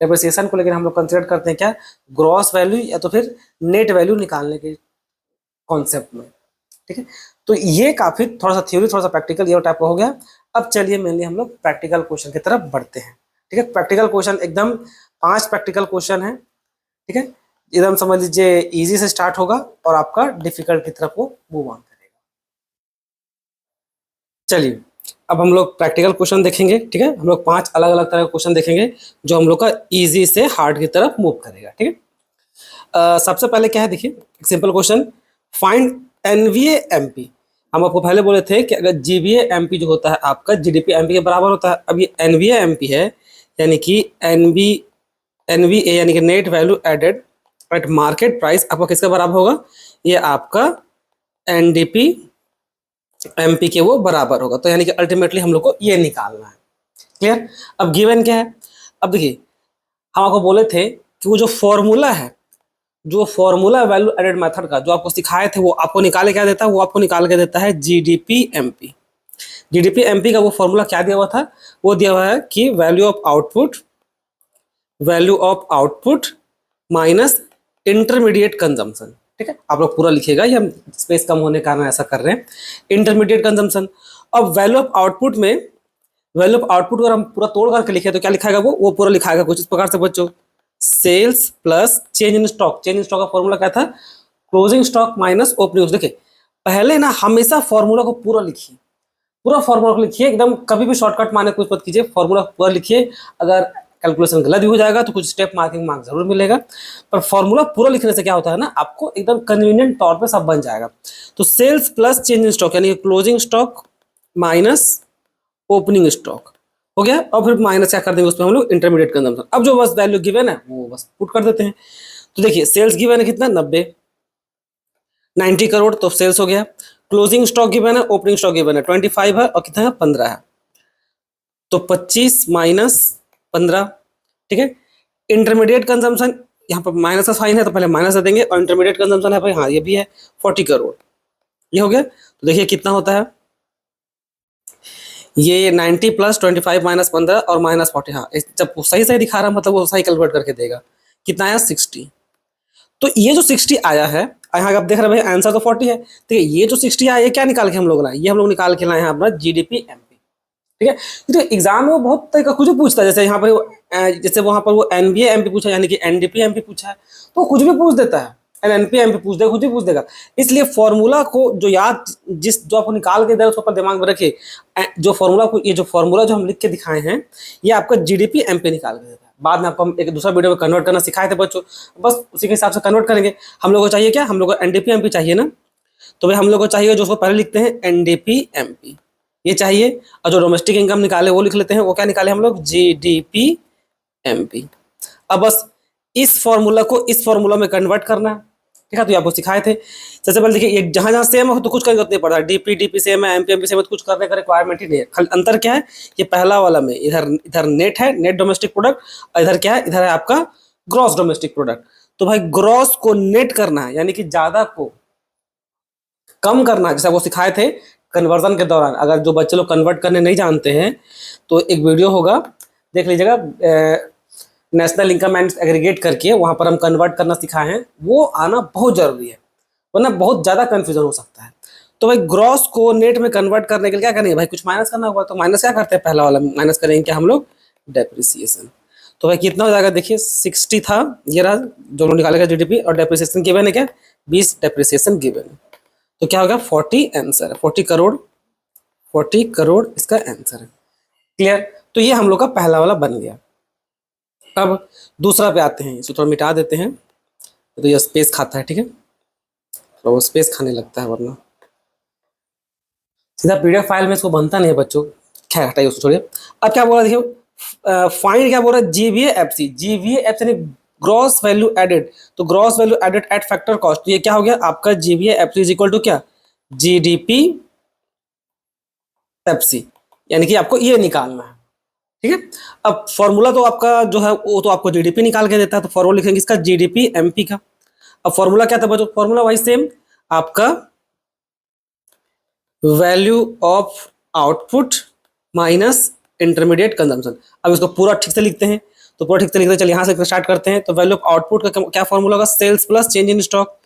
A: डेप्रिसिएशन को लेकर हम लोग कंसिडर करते हैं क्या? ग्रॉस वैल्यू या तो फिर नेट वैल्यू निकालने के कॉन्सेप्ट में। ठीक है, तो ये काफी थोड़ा सा थ्योरी, थोड़ा सा प्रैक्टिकल, ये टाइप का हो गया। अब चलिए मेनली हम लोग प्रैक्टिकल क्वेश्चन की तरफ बढ़ते हैं। ठीक है, प्रैक्टिकल क्वेश्चन एकदम 5 प्रैक्टिकल क्वेश्चन है। ठीक है, एकदम समझ लीजिए इजी से स्टार्ट होगा और आपका डिफिकल्ट की तरफ वो मूव ऑन करेगा। चलिए, अब हम लोग प्रैक्टिकल क्वेश्चन देखेंगे। ठीक है, हम लोग 5 अलग अलग तरह के क्वेश्चन देखेंगे, जो हम लोग का इजी से हार्ड की तरफ मूव करेगा। ठीक है, सबसे पहले क्या है, देखिए simple question, find NVA MP. हम आपको पहले बोले थे कि अगर जीवीए एमपी जो होता है आपका जीडीपी एमपी के बराबर होता है। अब ये एनवीए एमपी है, यानी कि एनवीए यानी कि net value added at market price, आपका किसके बराबर होगा? ये आपका एनडीपी एमपी के वो बराबर होगा। तो यानी कि अल्टीमेटली हम लोग को ये निकालना है। क्लियर? अब गिवन क्या है? अब देखिए, हम आपको बोले थे कि वो जो फॉर्मूला है, जो फॉर्मूला वैल्यू एडेड मेथड का जो आपको सिखाए थे, वो आपको निकाले क्या देता है? वो आपको निकाल के देता है जीडीपी एमपी। जीडीपी एमपी का वो फॉर्मूला क्या दिया हुआ था? वो दिया हुआ है कि value of output minus intermediate consumption. ठीक है, आप लोग पूरा लिखिएगा, ये हम स्पेस कम होने के कारण ऐसा कर रहे हैं। Intermediate consumption. अब वैल्यू ऑफ आउटपुट में, वैल्यू ऑफ आउटपुट अगर हम पूरा तोड़ करके लिखे तो क्या लिखाएगा? वो पूरा लिखाएगा कुछ इस प्रकार से बच्चों, sales plus change in stock. Change in stock का फॉर्मूला क्या था? Closing stock minus opening. देखिए पहले ना हमेशा फॉर्मूला को पूरा लिखिए, पूरा फॉर्मूला को लिखिए एकदम, कभी भी शॉर्टकट मारने कुछ मत कीजिए, फॉर्मूला पूरा लिखिए। अगर कैलकुलेशन गलत भी हो जाएगा तो कुछ स्टेप मार्किंग मार्क जरूर मिलेगा, पर फॉर्मूला पूरा लिखने से क्या होता है ना, आपको एकदम कन्वीनियंट तौर पे सब बन जाएगा। तो sales plus change in stock यानी closing stock minus opening stock हो गया, और फिर माइनस क्या कर देंगे उसमें हम लोग? Intermediate consumption. अब जो बस वैल्यू गिवन है वो बस पुट कर देते हैं। तो देखिए सेल्स गिवन है कितना? 90, 90 करोड़ तो सेल्स हो गया। क्लोजिंग स्टॉक गिवन है, ओपनिंग स्टॉक गिवन है 25 है और कितना है 15 है, तो 25 माइनस 15, ठीक है। इंटरमीडिएट कंजम्पशन यहाँ पर माइनस का साइन है तो पहले माइनस दे देंगे, और इंटरमीडिएट कंजम्पशन है भाई, हाँ ये भी है 40 करोड़, ये हो गया। तो देखिए कितना होता है, ये 90 प्लस 25 माइनस 15 और माइनस 40, हाँ जब वो सही सही दिखा रहा है मतलब वो सही कैलकुलेट करके देगा। कितना आया 60। तो ये जो 60 आया है, यहाँ आप देख रहे हैं भाई आंसर तो 40 है, ठीक है। ये जो 60 आया ये क्या निकाल के हम लोग लाए, ये हम लोग निकाल के लाए हैं अपना जीडीपी एमपी, ठीक है। तो एग्जाम में वो बहुत तरह का कुछ भी पूछता है, जैसे यहाँ पर जैसे वहां पर वो एनबीए एमपी पूछा, यानी कि एनडीपी एमपी पूछा है, तो कुछ भी पूछ देता है, एनपी एमपी पूछ देगा, कुछ भी पूछ देगा। इसलिए फॉर्मूला को जो याद जो आपको निकाल के दे उसको ऊपर दिमाग में रखिए, जो फॉर्मूला को, ये जो फॉर्मूला जो हम लिख के दिखाए हैं ये आपका जीडीपी एमपी निकाल के देता है। बाद में आपको हम एक दूसरा वीडियो में कन्वर्ट करना सिखाए थे बच्चों, बस उसी के हिसाब से कन्वर्ट करेंगे। हम लोग को चाहिए क्या, हम लोग को एनडीपी एमपी चाहिए ना, तो भाई हम लोग को चाहिए जो उसको पहले लिखते हैं एनडीपी एमपी, ये चाहिए। और जो डोमेस्टिक इनकम निकाले वो लिख लेते हैं, वो क्या निकाले हम लोग जीडीपी एमपी। अब बस इस फॉर्मूला को इस फॉर्मूला में कन्वर्ट करना है, ठीक है। तो ये आपको सिखाए थे। सबसे पहले देखिए, ये जहां जहां सेम हो तो कुछ करने नहीं पड़ता, डीपी डीपी सेम है, एमपी एमपी सेम है, तो कुछ करने का रिक्वायरमेंट ही नहीं है। खाली अंतर क्या है, ये पहला वाला में इधर इधर नेट है, नेट डोमेस्टिक प्रोडक्ट, और इधर क्या है, इधर है आपका ग्रॉस डोमेस्टिक प्रोडक्ट। तो भाई ग्रॉस को नेट करना है, यानी कि ज्यादा को कम करना है, जैसा वो सिखाए थे कन्वर्जन के दौरान। अगर जो बच्चे लोग कन्वर्ट करने नहीं जानते हैं तो एक वीडियो होगा, देख लीजिएगा, नेशनल इनकम एंड एग्रीगेट करके, वहां पर हम कन्वर्ट करना सिखाए हैं, वो आना बहुत जरूरी है, वरना बहुत ज्यादा कंफ्यूजन हो सकता है। तो भाई ग्रॉस को नेट में कन्वर्ट करने के लिए क्या करेंगे भाई, कुछ माइनस करना होगा। तो माइनस क्या करते हैं, पहला वाला माइनस करेंगे क्या हम लोग, डेप्रिसिएशन। तो भाई कितना हो जाएगा, देखिए 60 था, ये रहा जो लोग निकालेगा जीडीपी, और डेप्रिसिएशन गिवन है क्या, 20 डेप्रिसिएशन गिवन है। तो क्या होगा 40 आंसर है, 40 करोड़, 40 करोड़ इसका आंसर है। क्लियर। तो ये हम लोग का पहला वाला बन गया। अब दूसरा पे आते हैं, इसको थोड़ा मिटा देते हैं, तो ये स्पेस खाता है, ठीक है, तो वो स्पेस खाने लगता है, वरना सीधा पीडीएफ फाइल में इसको बनता नहीं है बच्चों। खैर हटाइए उसको, छोड़िए। अब क्या बोल रहा है, देखिए फाइंड क्या बोल रहा है, जीवीए एफसी, जीवीए एफसी यानी ग्रॉस वैल्यू एडेड। तो gross value added at factor cost, तो ये क्या हो गया आपका GVA FC is equal to क्या, जीडीपी एफसी, यानी कि आपको ये निकालना है, ठीक है। अब फॉर्मूला तो आपका जो है वो तो आपको जीडीपी निकाल के देता है, तो फॉर्मूला लिखेंगे इसका जीडीपी एमपी का। अब फॉर्मूला क्या था बच्चों, फॉर्मूला वही सेम, आपका value of output minus intermediate consumption. अब इसको पूरा ठीक से लिखते हैं, तो पूरा ठीक से लिखते हैं, चलिए यहाँ से स्टार्ट करते हैं। तो वैल्यू ऑफ आउटपुट का क्या फॉर्मूला होगा, sales plus change in stock.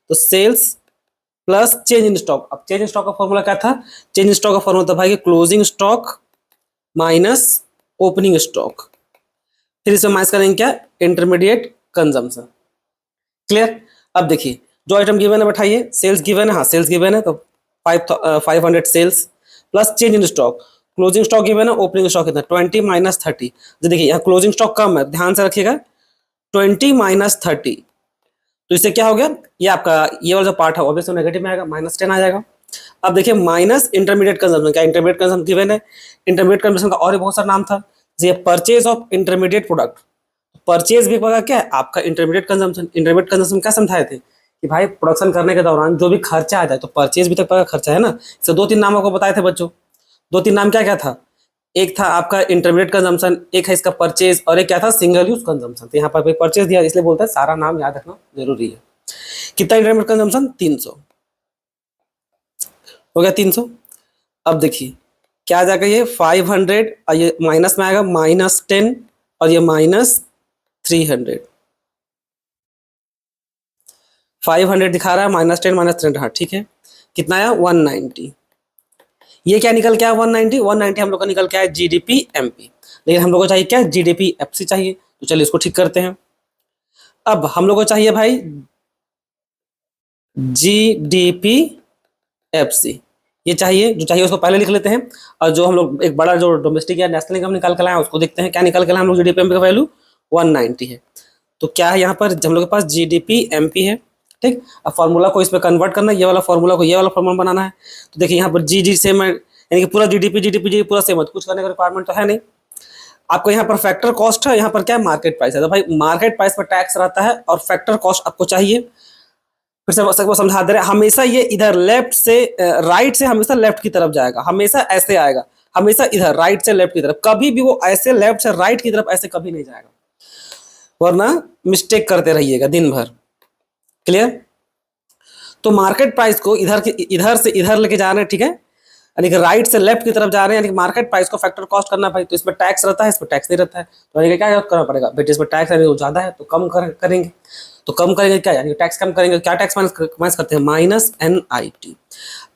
A: तो sales plus change in stock. अब चेंज इन स्टॉक का फॉर्मूला क्या था, चेंज इन स्टॉक का फॉर्मूला था भाई closing stock minus opening stock, फिर इसमें माइनस करेंगे क्या, इंटरमीडिएट कंजम्पशन। क्लियर। अब देखिए जो आइटम गिवन है बैठाइए, सेल्स गिवन है, हाँ सेल्स गिवन है, तो 500 sales plus change in stock, closing stock given है, ओपनिंग स्टॉक कितना 20 माइनस 30। तो देखिए यहाँ क्लोजिंग स्टॉक कम है, ध्यान से रखिएगा, 20 माइनस 30, तो इससे क्या हो गया, ये आपका ये वाला जो पार्ट है ऑब्वियसली नेगेटिव में आएगा, -10 आ जाएगा। अब देखिए माइनस इंटरमीडिएट कंजम्पशन, क्या इंटरमीडिएट कंजम्पशन गिवन है, इंटरमीडिएट कंजम्पशन का और भी बहुत सारा नाम था, जैसे purchase of intermediate product. Purchase भी पता क्या है आपका इंटरमीडिएट कंजम्पशन। इंटरमीडिएट कंजम्पशन क्या समझाए थे कि भाई प्रोडक्शन करने के दौरान जो भी खर्चा आ जाए, तो परचेज भी तक का खर्चा है ना। इससे 2-3 नाम आपको बताए थे बच्चों, 2-3 नाम क्या क्या था, एक था आपका इंटरमीडिएट कंजम्पशन, एक है इसका परचेज, और एक क्या था सिंगल यूज कंजम्पशन। तो यहाँ पर परचेज दिया, इसलिए बोलता है सारा नाम याद रखना जरूरी है। कितना इंटरमीडिएट कंजम्पशन, 300 हो गया, 300। अब देखिए क्या आ जाएगा, ये 500 और ये माइनस में आएगा -10 और ये -300, 500 दिखा रहा है, -10 -300, हाँ ठीक है। कितना आया 190। ये क्या निकल के आया 190, 190 हम लोग का निकल के आया जीडीपी एमपी, लेकिन हम लोग को चाहिए क्या, जीडीपी एफसी चाहिए। तो चलिए इसको ठीक करते हैं। अब हम लोग को चाहिए भाई जीडीपी एफसी, ये चाहिए, जो चाहिए उसको पहले लिख लेते हैं, और जो हम लोग एक बड़ा जो डोमेस्टिक या नेशनल इनकम निकाल कर लाए उसको देखते हैं क्या निकाल के लाए हम लोग। जीडीपी एमपी का वैल्यू 190 है, तो क्या है यहाँ पर हम लोग के पास जीडीपी एमपी है, ठीक। अब फॉर्मूला को इसमें कन्वर्ट करना है, ये वाला फॉर्मूला को ये वाला फॉर्मूला बनाना है। तो देखिए यहाँ पर जी सेम है, यानी कि पूरा जीडीपी जीडीपी जी पूरा सेम है, कुछ करने का रिक्वायरमेंट तो है नहीं। आपको यहाँ पर फैक्टर कॉस्ट है, यहाँ पर क्या है मार्केट प्राइस है। तो भाई मार्केट प्राइस पर टैक्स रहता है और फैक्टर कॉस्ट आपको चाहिए। फिर से सबको समझा दे रहे हैं, हमेशा ये इधर लेफ्ट से राइट से हमेशा लेफ्ट की तरफ जाएगा, हमेशा ऐसे आएगा, हमेशा इधर राइट से लेफ्ट की तरफ, कभी भी वो ऐसे लेफ्ट से राइट की तरफ ऐसे कभी नहीं जाएगा, वरना मिस्टेक करते रहिएगा दिन भर। क्लियर? तो मार्केट प्राइस को इधर से इधर लेके जा रहे हैं, ठीक है, यानी कि राइट से लेफ्ट की तरफ जा रहे हैं, यानी कि मार्केट प्राइस को फैक्टर कॉस्ट करना भाई, तो इसमें टैक्स रहता है, इसमें टैक्स नहीं रहता है, तो यानी कि क्या करना पड़ेगा बेटे, इसमें टैक्स है वो ज्यादा है तो कम करेंगे, तो कम करेंगे क्या, यानी टैक्स कम करेंगे, क्या टैक्स माइनस करते हैं, माइनस NIT।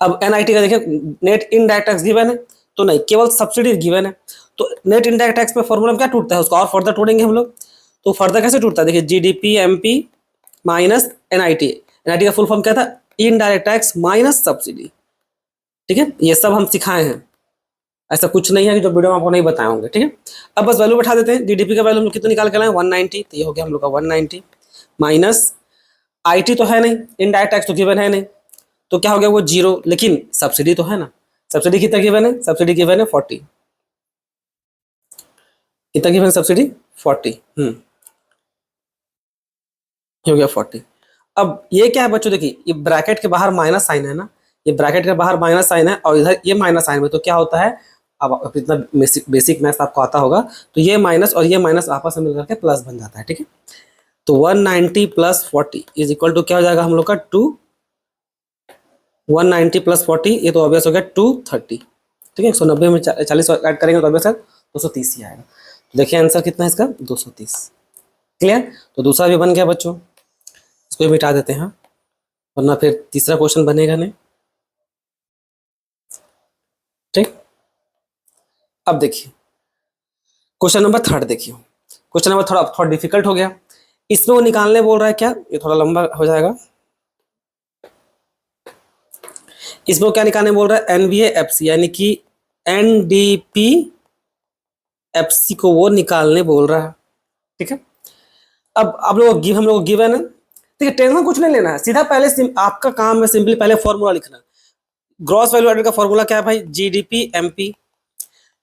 A: अब NIT का देखिए नेट इनडायरेक्ट टैक्स गिवन है, तो नहीं, केवल सब्सिडी गिवन है, तो नेट इनडायरेक्ट टैक्स में फॉर्मूला में क्या टूटता है, उसको और फर्दर तोड़ेंगे हम लोग, तो फर्दर कैसे टूटता है, देखिए GDP MP minus NIT, NIT का फुल फॉर्म क्या था, इनडायरेक्ट टैक्स माइनस सब्सिडी, ठीक है, ये सब हम सिखाए हैं, ऐसा कुछ नहीं है कि जो वीडियो में आपको नहीं बताए होंगे, ठीक है। अब बस वैल्यू बैठा देते हैं, GDP का वैल्यू हम लोग कितना निकाल के लाए, 190, तो ये हो गया हम लोग का 190 माइनस IT तो है नहीं, इनडायरेक्ट टैक्स तो गिवन है नहीं, तो क्या हो गया वो 0, लेकिन सब्सिडी तो है ना, सब्सिडी कितना गिवन है, सब्सिडी गिवन है 40, कितना गिवन है सब्सिडी 40, ये हो गया 40। अब ये क्या है बच्चों, देखिए ये ब्रैकेट के बाहर माइनस साइन है ना, ये ब्रैकेट के बाहर माइनस साइन है और इधर ये माइनस साइन में, तो क्या होता है, अब इतना बेसिक मैथ्स आपको आता होगा, तो ये माइनस और ये माइनस आपस में मिलकर के प्लस बन जाता है, ठीक है। तो 190 प्लस 40 इज इक्वल टू क्या हो जाएगा हम लोग का 190 प्लस 40, ये तो ऑब्वियस हो गया 230, ठीक है, 190 में 40 ऐड करेंगे तो ऑब्वियस है 230 ही आएगा, तो देखिए आंसर कितना है इसका 230। क्लियर? तो दूसरा भी बन गया बच्चों, इसको भी मिटा देते हैं, वरना फिर तीसरा क्वेश्चन बनेगा नहीं, ठीक। अब देखिए क्वेश्चन नंबर 3 देखिए, क्वेश्चन नंबर थोड़ा डिफिकल्ट हो गया, इसमें वो निकालने बोल रहा है क्या, ये थोड़ा लंबा हो जाएगा, इसमें वो क्या निकालने बोल रहा है, NBA FC यानी कि NDP FC को वो निकालने बोल रहा है, ठीक है। अब आप लोग हम लोग गिवन है, ठीक है, टेंशन कुछ नहीं लेना है, सीधा पहले आपका काम है सिंपली पहले फॉर्मूला लिखना, ग्रॉस वैल्यू एडेड का फॉर्मूला क्या है भाई, GDP MP,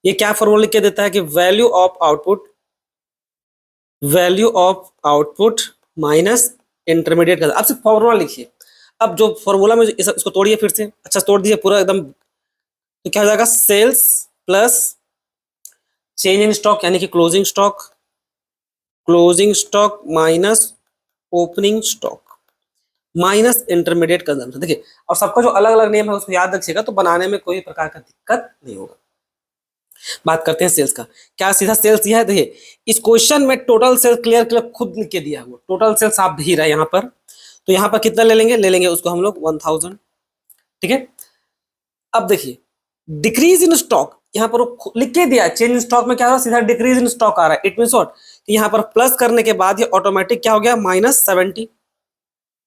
A: ये क्या फॉर्मूला लिख के देता है कि value of output minus intermediate का, आप सिर्फ फॉर्मूला लिखिए। अब जो फॉर्मूला में इसको तोड़िए फिर से, अच्छा तोड़ दीजिए पूरा एकदम, तो क्या हो जाएगा, sales plus change in stock यानी कि closing stock minus opening stock minus intermediate consumption. देखिए और सबका जो अलग अलग नेम है उसको याद रखिएगा, तो बनाने में कोई प्रकार का दिक्कत नहीं होगा। बात करते हैं सेल्स का, क्या सीधा सेल्स दिया है, देखिए इस क्वेश्चन में टोटल सेल्स क्लियर खुद लिख के दिया है, वो टोटल सेल्स आप ही रहा है यहाँ पर, तो यहाँ पर कितना ले लेंगे उसको हम लोग 1000, ठीक है। अब देखिए डिक्रीज इन स्टॉक, यहाँ पर लिख के दिया, चेंज इन स्टॉक में क्या हो रहा है, सीधा डिक्रीज इन स्टॉक आ रहा है, इट मीन व्हाट, यहाँ पर प्लस करने के बाद ये ऑटोमेटिक क्या हो गया -70,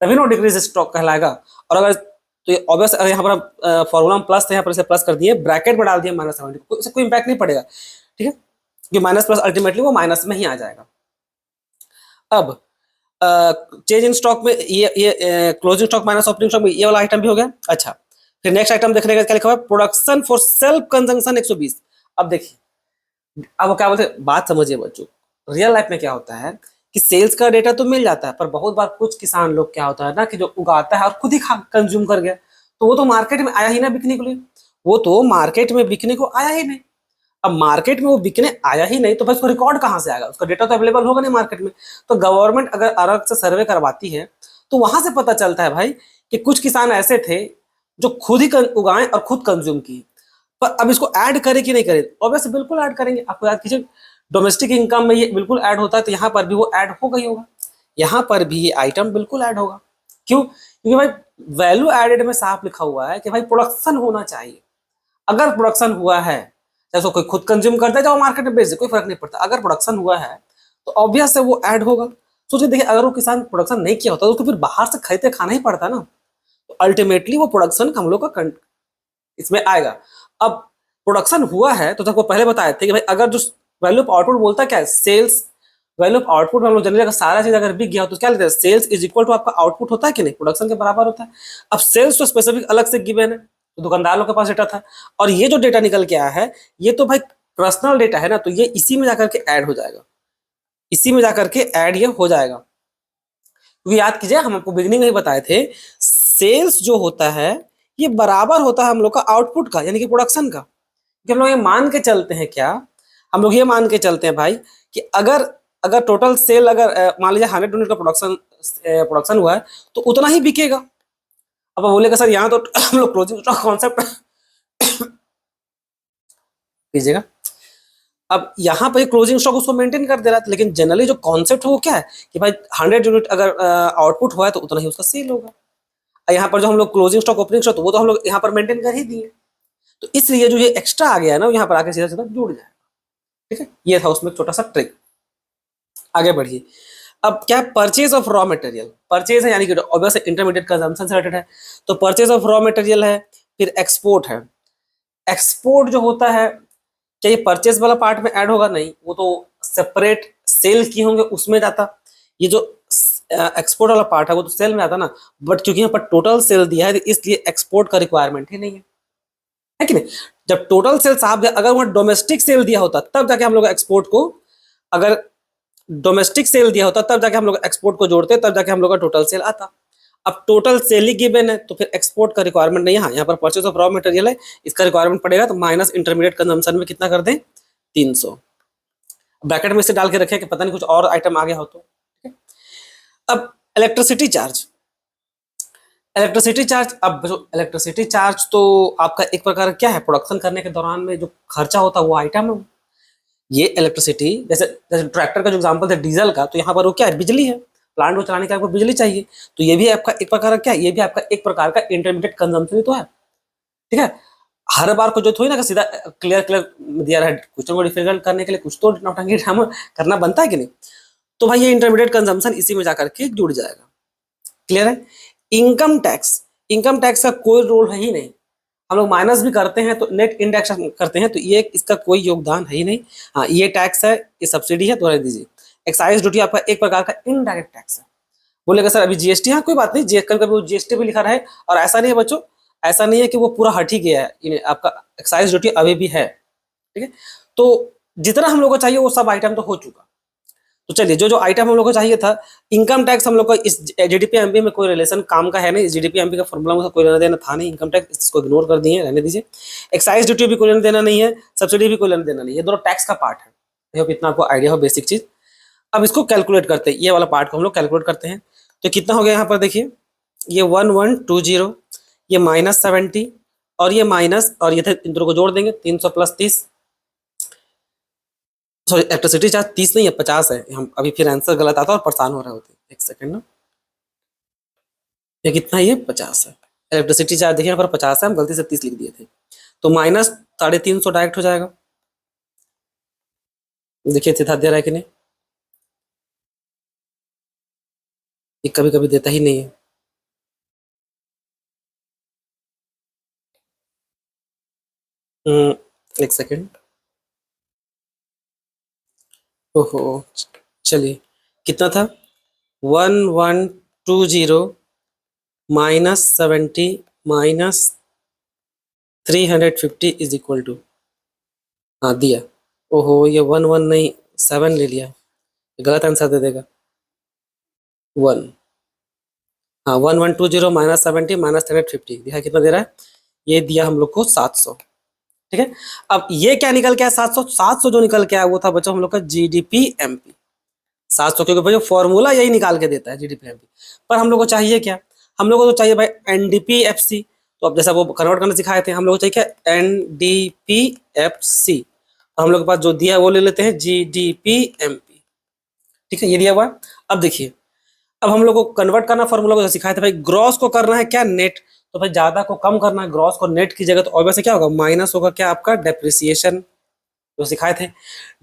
A: तभी ना डिक्रीज स्टॉक कहलाएगा। और अगर तो ये ऑब्वियस अगर यहाँ पर फॉर्मूला में प्लस था, यहाँ पर इसे प्लस कर दिए, ब्रैकेट में डाल दिए -70, इससे कोई इंपैक्ट नहीं पड़ेगा, ठीक है, क्योंकि माइनस प्लस अल्टीमेटली वो माइनस में ही आ जाएगा। अब चेंज इन स्टॉक में ये closing stock minus opening stock में ये वाला आइटम भी हो गया। अच्छा फिर नेक्स्ट आइटम देखने का क्या लिखा हुआ है, प्रोडक्शन फॉर सेल्फ कंजम्पशन 120। अब देखिए अब वो क्या बोलते हैं, बात समझिए बच्चों, रियल लाइफ में क्या होता है कि सेल्स का डेटा तो मिल जाता है, पर बहुत बार कुछ किसान लोग क्या होता है ना कि जो उगाता है और खुद ही कंज्यूम कर गया, तो वो तो मार्केट में आया ही ना बिकने के लिए, वो तो मार्केट में बिकने को आया ही नहीं। अब मार्केट में वो बिकने आया ही नहीं तो भाई उसको रिकॉर्ड कहाँ से आएगा, उसका डेटा तो अवेलेबल होगा नहीं मार्केट में। तो गवर्नमेंट अगर अलग से सर्वे करवाती है तो वहां से पता चलता है भाई कि कुछ किसान ऐसे थे जो खुद ही उगाएं और खुद कंज्यूम किए। पर अब इसको ऐड करें कि नहीं करें, ऑब्वियसली बिल्कुल ऐड करेंगे। आपको याद कीजिए डोमेस्टिक इनकम में ये बिल्कुल ऐड होता है, तो यहाँ पर भी वो ऐड होगा ही होगा, यहाँ पर भी ये आइटम बिल्कुल ऐड होगा। क्यों? क्योंकि भाई वैल्यू एडेड में साफ लिखा हुआ है कि भाई प्रोडक्शन होना चाहिए। अगर प्रोडक्शन हुआ है, जैसे कोई खुद कंज्यूम करता है चाहे मार्केट में बेच दे, कोई फर्क नहीं पड़ता, अगर प्रोडक्शन हुआ है तो ऑब्वियस है वो ऐड होगा। सोचिए देखिए अगर वो किसान प्रोडक्शन नहीं किया होता तो उसको फिर बाहर से खरीदे खाना ही पड़ता ना, तो अल्टीमेटली वो प्रोडक्शन हम लोग का इसमें आएगा। अब प्रोडक्शन हुआ है तो सबको पहले बताए थे कि भाई अगर जो वैल्यू ऑफ आउटपुट बोलता क्या है, सेल्स वैल्यू ऑफ आउटपुट हम लोग जनरली अगर सारा चीज अगर बिक गया तो क्या लेते हैं, सेल्स इज इक्वल टू आपका आउटपुट होता है कि नहीं, प्रोडक्शन के बराबर होता है। अब सेल्स तो स्पेसिफिक अलग से गिवन है, तो दुकानदारों के पास डेटा था, और ये जो डेटा निकल के आया है ये तो भाई पर्सनल डेटा है ना, तो ये इसी में जाकर के ऐड हो जाएगा, इसी में जाकर के ऐड ये हो जाएगा। क्योंकि याद कीजिए हम आपको बिगिनिंग में ही बताए थे, सेल्स जो होता है ये बराबर होता है हम लोग का आउटपुट का, यानी कि प्रोडक्शन का। कि हम लोग ये मान के चलते हैं क्या, हम लोग ये मान के चलते हैं भाई कि अगर अगर टोटल सेल अगर मान लीजिए 100 यूनिट का प्रोडक्शन हुआ है तो उतना ही बिकेगा। अब आप बोलेगा सर यहाँ तो हम लोग क्लोजिंग स्टॉक कॉन्सेप्ट कीजिएगा, अब यहाँ पे क्लोजिंग स्टॉक उसको मेंटेन कर दे रहा है, लेकिन जनरली जो कॉन्सेप्ट है वो क्या है कि भाई 100 यूनिट अगर आउटपुट हुआ है तो उतना ही उसका सेल होगा। यहाँ पर जो हम लोग क्लोजिंग स्टॉक ओपनिंग स्टॉक तो वो तो हम लोग यहाँ पर मेंटेन कर ही दिए, तो इसलिए जो ये एक्स्ट्रा आ गया है ना यहाँ पर आके सीधा सीधा जुड़ जाएगा। ठीक है, ये था उसमें छोटा सा ट्रिक। आगे बढ़िए, अब क्या है, purchase of raw material. Purchase है यानी कि ऑब्वियस इंटरमीडिएट कंजम्पशन से रिलेटेड है, तो परचेज ऑफ रॉ मटेरियल है। फिर एक्सपोर्ट है। एक्सपोर्ट जो होता है, क्या ये परचेज वाला पार्ट में ऐड होगा? नहीं, वो तो सेपरेट सेल की होंगे उसमें जाता। ये जो एक्सपोर्ट वाला पार्ट है वो तो सेल में आता ना, बट क्योंकि यहाँ पर टोटल सेल दिया है तो इसलिए एक्सपोर्ट का रिक्वायरमेंट ही नहीं है कि नहीं। जब टोटल सेल साहब अगर वहां डोमेस्टिक सेल दिया होता तब जाके हम लोग एक्सपोर्ट को, अगर डोमेस्टिक सेल दिया होता तब जाके हम लोग एक्सपोर्ट को जोड़ते, तब जाके हम लोग का टोटल सेल आता। अब टोटल सेल ही गिवन है तो फिर एक्सपोर्ट का रिक्वायरमेंट नहीं है। यहाँ पर परचेज ऑफ रॉ मटेरियल है, इसका रिक्वायरमेंट पड़ेगा तो माइनस इंटरमीडिएट कंजम्पशन में कितना कर दें, 300। ब्रैकेट में इसे डाल के रखें कि पता नहीं कुछ और आइटम आ गया हो तो। ठीक है, अब इलेक्ट्रिसिटी चार्ज। इलेक्ट्रिसिटी चार्ज, अब जो इलेक्ट्रिसिटी चार्ज तो आपका एक प्रकार क्या है, प्रोडक्शन करने के दौरान में जो खर्चा होता है वो आइटम है। ये इलेक्ट्रिसिटी, जैसे जैसे ट्रैक्टर का जो एग्जांपल था डीजल का, तो यहाँ पर वो क्या है, बिजली है। प्लांट को चलाने के आपको बिजली चाहिए, तो ये भी आपका एक प्रकार का क्या है, ये भी आपका एक प्रकार का इंटरमीडिएट कंजम्पशन तो है। ठीक है, हर बार को जो थोड़ी ना कि सीधा क्लियर क्लियर दिया रहा है, क्वेश्चन को डिफिकल्ट करने के लिए कुछ तो नौटंकी ड्रामा करना बनता है कि नहीं। तो भाई ये इंटरमीडिएट कंजम्पशन इसी में जाकर के जुड़ जाएगा। क्लियर है। इनकम टैक्स, इनकम टैक्स का कोई रोल है ही नहीं। हम लोग माइनस भी करते हैं तो नेट इंडेक्स करते हैं तो ये इसका कोई योगदान है ही नहीं। हाँ, ये टैक्स है, ये सब्सिडी है, तो रह दीजिए। एक्साइज ड्यूटी आपका एक प्रकार का इनडायरेक्ट टैक्स है। बोलेगा सर अभी जीएसटी, हाँ कोई बात नहीं, कभी कभी जीएसटी भी लिखा रहे, और ऐसा नहीं है बच्चों, ऐसा नहीं है कि वो पूरा हट ही गया है, आपका एक्साइज ड्यूटी अभी भी है। ठीक है, तो जितना हम लोग को चाहिए वो सब आइटम तो हो चुका। तो चलिए, जो जो आइटम हम लोग को चाहिए था, इनकम टैक्स हम लोग को इस जीडीपी एमपी में कोई रिलेशन काम का है नहीं, जीडीपी एमपी का फॉर्मूला में कोई लेना देना था नहीं, इनकम टैक्स इसको इग्नोर कर दिए, रहने दीजिए। एक्साइज ड्यूटी भी कोई लेना देना नहीं है, सब्सिडी भी कोई लेना देना नहीं है, दोनों टैक्स का पार्ट है। आई होप इतना आपको आइडिया हो बेसिक चीज। अब इसको कैलकुलेट करते हैं, ये वाला पार्ट को हम लोग कैलकुलेट करते हैं। तो कितना हो गया यहाँ पर देखिए, ये 1120, ये -70 और ये माइनस, और ये इन दोनों को जोड़ देंगे, 300 + 30, सॉरी इलेक्ट्रिसिटी चार्ज 30 नहीं है 50 है। हम अभी फिर आंसर गलत आता और परेशान हो रहे होते, एक सेकंड ना। ये कितना, ये 50 है। इलेक्ट्रिसिटी चार्ज देखिए यहाँ पर 50 है, हम गलती से 30 लिख दिए थे, तो -350 डायरेक्ट हो जाएगा। देखिए सीधा दे रहा है कि नहीं, ये कभी कभी देता ही नहीं है। एक सेकंड, ओहो, चलिए कितना था, 1120 -70 -350 इज इक्वल टू, हाँ दिया। ओहो, ये 11 नहीं 7 ले लिया, गलत आंसर दे देगा 1। हाँ, 1120 -70 -350 दिया, कितना दे रहा है, ये दिया हम लोग को 700। ठीक है, अब ये क्या निकल के आया, 700। 700 जो निकल के आया वो था बच्चों हम लोग का जीडीपी एमपी 700, क्योंकि भाई फॉर्मूला यही निकाल के देता है जीडीपी एमपी। पर हम लोग को चाहिए क्या, हम लोग को तो चाहिए भाई एनडीपीएफसी। तो अब जैसा वो कन्वर्ट करना सिखाए थे, हम लोग को चाहिए क्या, एनडीपीएफसी। तो हम लोग के पास जो दिया है वो ले लेते हैं, जीडीपी एमपी। ठीक है, ये दिया हुआ है। अब देखिए, अब हम लोग को कन्वर्ट करना फॉर्मूला को सिखाए थे भाई, ग्रॉस को करना है क्या, नेट। तो भाई ज्यादा को कम करना है, ग्रॉस को नेट की जगह, तो ऑब्वियसली क्या होगा, माइनस होगा क्या आपका, डेप्रिसिएशन, जो सिखाए थे।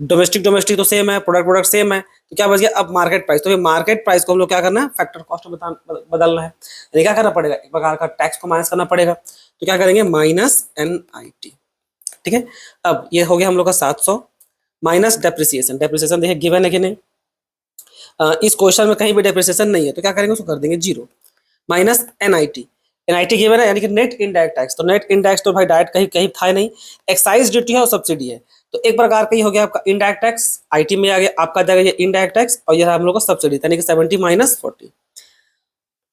A: डोमेस्टिक डोमेस्टिक तो सेम है, प्रोडक्ट प्रोडक्ट सेम है, तो क्या बच गया अब मार्केट प्राइस। तो ये मार्केट प्राइस को हम लोग क्या करना है, फैक्टर कॉस्ट में बदलना है, यानी क्या करना पड़ेगा, एक प्रकार का टैक्स को माइनस करना पड़ेगा। तो क्या करेंगे, -NIT। ठीक है, अब ये हो गया हम लोग का 700 माइनस डेप्रिसिएशन। डेप्रिसिएशन देखिए गिवन है कि नहीं, इस क्वेश्चन में कहीं भी डेप्रिसिएशन नहीं है, तो क्या करेंगे, उसको कर देंगे 0 माइनस NIT। NIT गिवन है यानी कि नेट इनडायरेक्ट टैक्स, तो नेट इनडायरेक्ट तो भाई डायरेक्ट कहीं कहीं था नहीं, एक्साइज ड्यूटी है और सब्सिडी है, तो एक प्रकार का ही हो गया आपका इनडायरेक्ट टैक्स। आईटी में आ गया आपका, जाएगा ये इनडायरेक्ट टैक्स, और ये हम लोग का सब्सिडी, यानी कि 70 - 40।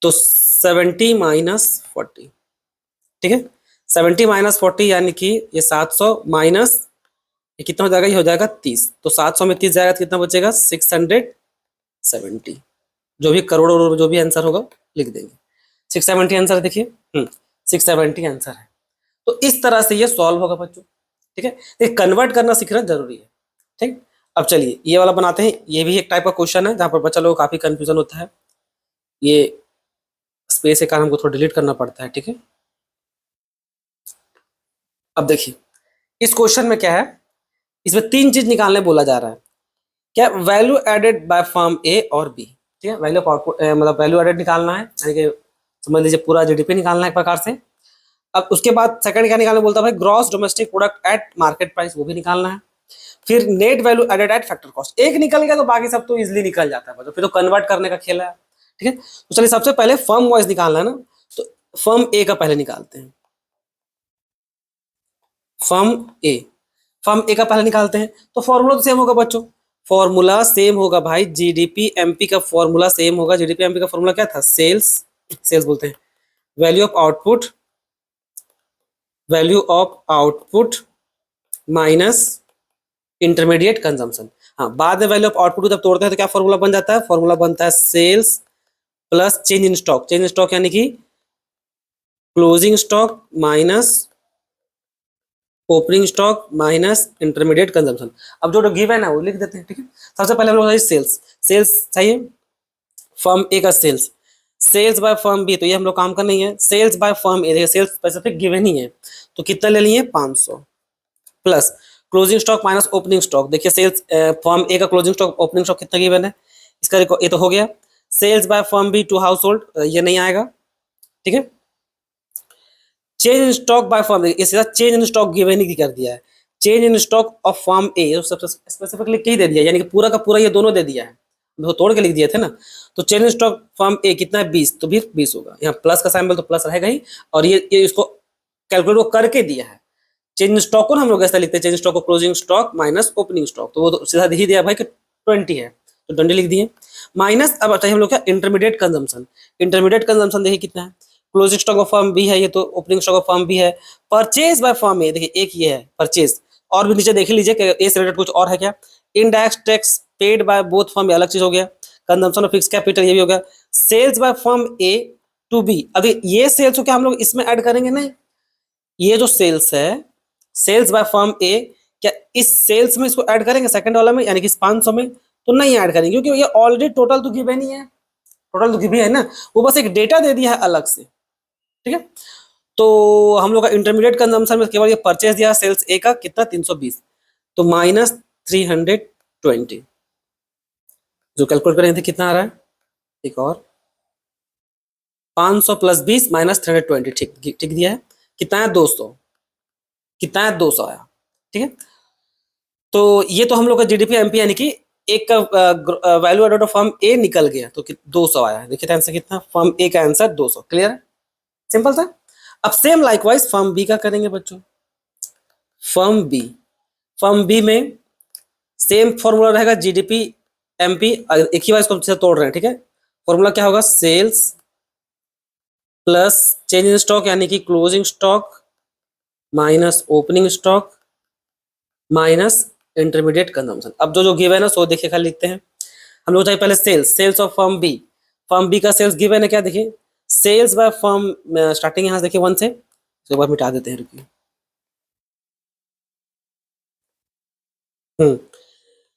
A: तो 70 माइनस 40, ठीक है। 70 माइनस 40 यानी कि ये 700 माइनस ये कितना हो जाएगा, ये हो जाएगा 30। तो 700 में 30 जाएगा तो कितना बचेगा 670। जो भी करोड़ जो भी आंसर होगा लिख देंगे। 670 आंसर देखिए, 670 आंसर है। तो इस तरह से ये सॉल्व होगा बच्चों, ठीक है। ये कन्वर्ट करना सीखना जरूरी है, ठीक। अब चलिए ये वाला बनाते हैं। ये भी एक टाइप का क्वेश्चन है जहां पर बच्चा लोगों को काफी कंफ्यूजन होता है। ये स्पेस के कारण हमको थोड़ा डिलीट करना पड़ता है, ठीक है। अब देखिए इस क्वेश्चन में क्या है, इसमें 3 चीज निकालने बोला जा रहा है। क्या, वैल्यू एडेड बाय फर्म ए और बी, ठीक है। वैल्यू आउटपुट मतलब वैल्यू एडेड निकालना है, यानी कि समझ लीजिए पूरा जीडीपी निकालना है एक प्रकार से। अब उसके बाद सेकंड क्या निकालने बोलता है भाई, gross domestic product at market price, वो भी निकालना है। फिर net value added at factor cost. एक निकल गया तो बाकी सब तो इजीली निकल जाता है, फिर तो कन्वर्ट करने का खेल है, ठीक है। तो चलिए सबसे पहले फर्म वाइज निकालना है ना, तो फर्म ए का पहले निकालते हैं। फर्म ए, फर्म ए का पहले निकालते हैं। तो फॉर्मूला तो सेम होगा बच्चों, फॉर्मूला सेम होगा भाई। जीडीपी एमपी का फॉर्मूला सेम होगा। जीडीपी एमपी का फॉर्मूला क्या था, सेल्स, सेल्स बोलते हैं, value of output, value of output minus intermediate consumption. हाँ, बाद में वैल्यू ऑफ आउटपुट जब तोड़ते हैं तो क्या फॉर्मूला बन जाता है, फॉर्मूला बनता है sales plus change in stock. Change in stock यानी कि closing stock minus opening stock minus intermediate consumption. अब जो गिवन है वो लिख देते हैं, ठीक है। सबसे पहले हम लोग सेल्स, सेल्स चाहिए फर्म ए का sales, sales by firm B, तो ये हम लोग काम करना ही है। सेल्स बाय फर्म ए, देखिए सेल्स स्पेसिफिक गिवन ही है, तो कितना ले लिए 500 plus closing stock minus opening stock. देखिए सेल्स फर्म ए का क्लोजिंग स्टॉक ओपनिंग स्टॉक कितना गिवन है, इसका ये तो हो गया। Sales by firm B to household, ये नहीं आएगा, ठीक है। Change in stock by firm, इसके साथ चेंज इन स्टॉक गिवन ही कर दिया है। Change in stock of firm A सबसे स्पेसिफिक लिख के ही दे दिया, यानी कि पूरा का पूरा ये दोनों दे दिया है, तो तोड़ के लिख दिए थे ना। तो चेंज इन स्टॉक फर्म ए कितना है 20, तो फिर 20 होगा। यहाँ प्लस का सिंबल तो प्लस रहेगा ही, और ये इसको कैलकुलेट वो करके दिया है। चेंज स्टॉक को ना हम लोग ऐसा लिखते हैं, चेंज स्टॉक को closing stock minus opening stock, तो वो तो सीधा ही दिया भाई कि 20 है, तो 20 लिख दिए माइनस। अब चाहिए हम लोग क्या, इंटरमीडिएट कंजम्पशन। इंटरमीडिएट कंजम्पशन देखिए कितना है, closing stock of firm B है ये, तो opening stock of firm B है। परचेज बाय फर्म ए, देखिए एक ये है परचेज, और भी नीचे देख लीजिए कि ए से रिलेटेड कुछ और है क्या। Indirect tax paid by both firm, अलग चीज हो गया। कंजम्पशन ऑफ फिक्स कैपिटल, ये भी हो गया। Sales by firm A to B, अभी ये सेल्स को क्या हम लोग इसमें ऐड करेंगे, नहीं, ये जो सेल्स है, सेल्स बाय फर्म ए, क्या इस सेल्स में इसको ऐड करेंगे सेकंड वाला में, यानी कि इस 500 में, तो नहीं ऐड करेंगे, क्योंकि ये ऑलरेडी टोटल तो गिवन ही है, टोटल तो गिवन है ना, वो बस एक डेटा दे दिया है अलग से, ठीक है। तो हम लोग का इंटरमीडिएट कंजम्पशन में केवल ये परचेज दिया सेल्स ए का कितना 320, तो माइनस 320, जो कैलकुलेट करेंगे कितना आ रहा है, एक और 500 प्लस 20 माइनस 320, ठीक ठीक दिया है। कितना है 200, कितना है 200 आया, ठीक है। तो ये तो हम लोग का जीडीपी एमपी, यानी कि एक का वैल्यू एडेड ऑफ फर्म ए निकल गया, तो 200 आया। देखिए आंसर कितना, फर्म ए का आंसर 200। क्लियर है, सिंपल था। अब सेम लाइकवाइज फर्म बी का करेंगे बच्चों। फर्म बी, फर्म बी में सेम फॉर्मूला रहेगा, जीडीपी एमपी, एक ही बार इसको तोड़ रहे हैं, ठीक है। फॉर्मूला क्या होगा, sales plus change in stock यानी कि closing stock minus opening stock minus intermediate consumption. अब जो जो गिवन है ना सो देखिए खाली लिखते हैं हम लोग। चाहिए पहले sales, sales of firm B, firm B का सेल्स गिवन है क्या, देखिए सेल्स बाय फर्म, स्टार्टिंग यहाँ से देखिए 1 से, उसके बाद मिटा देते हैं, रुकिए।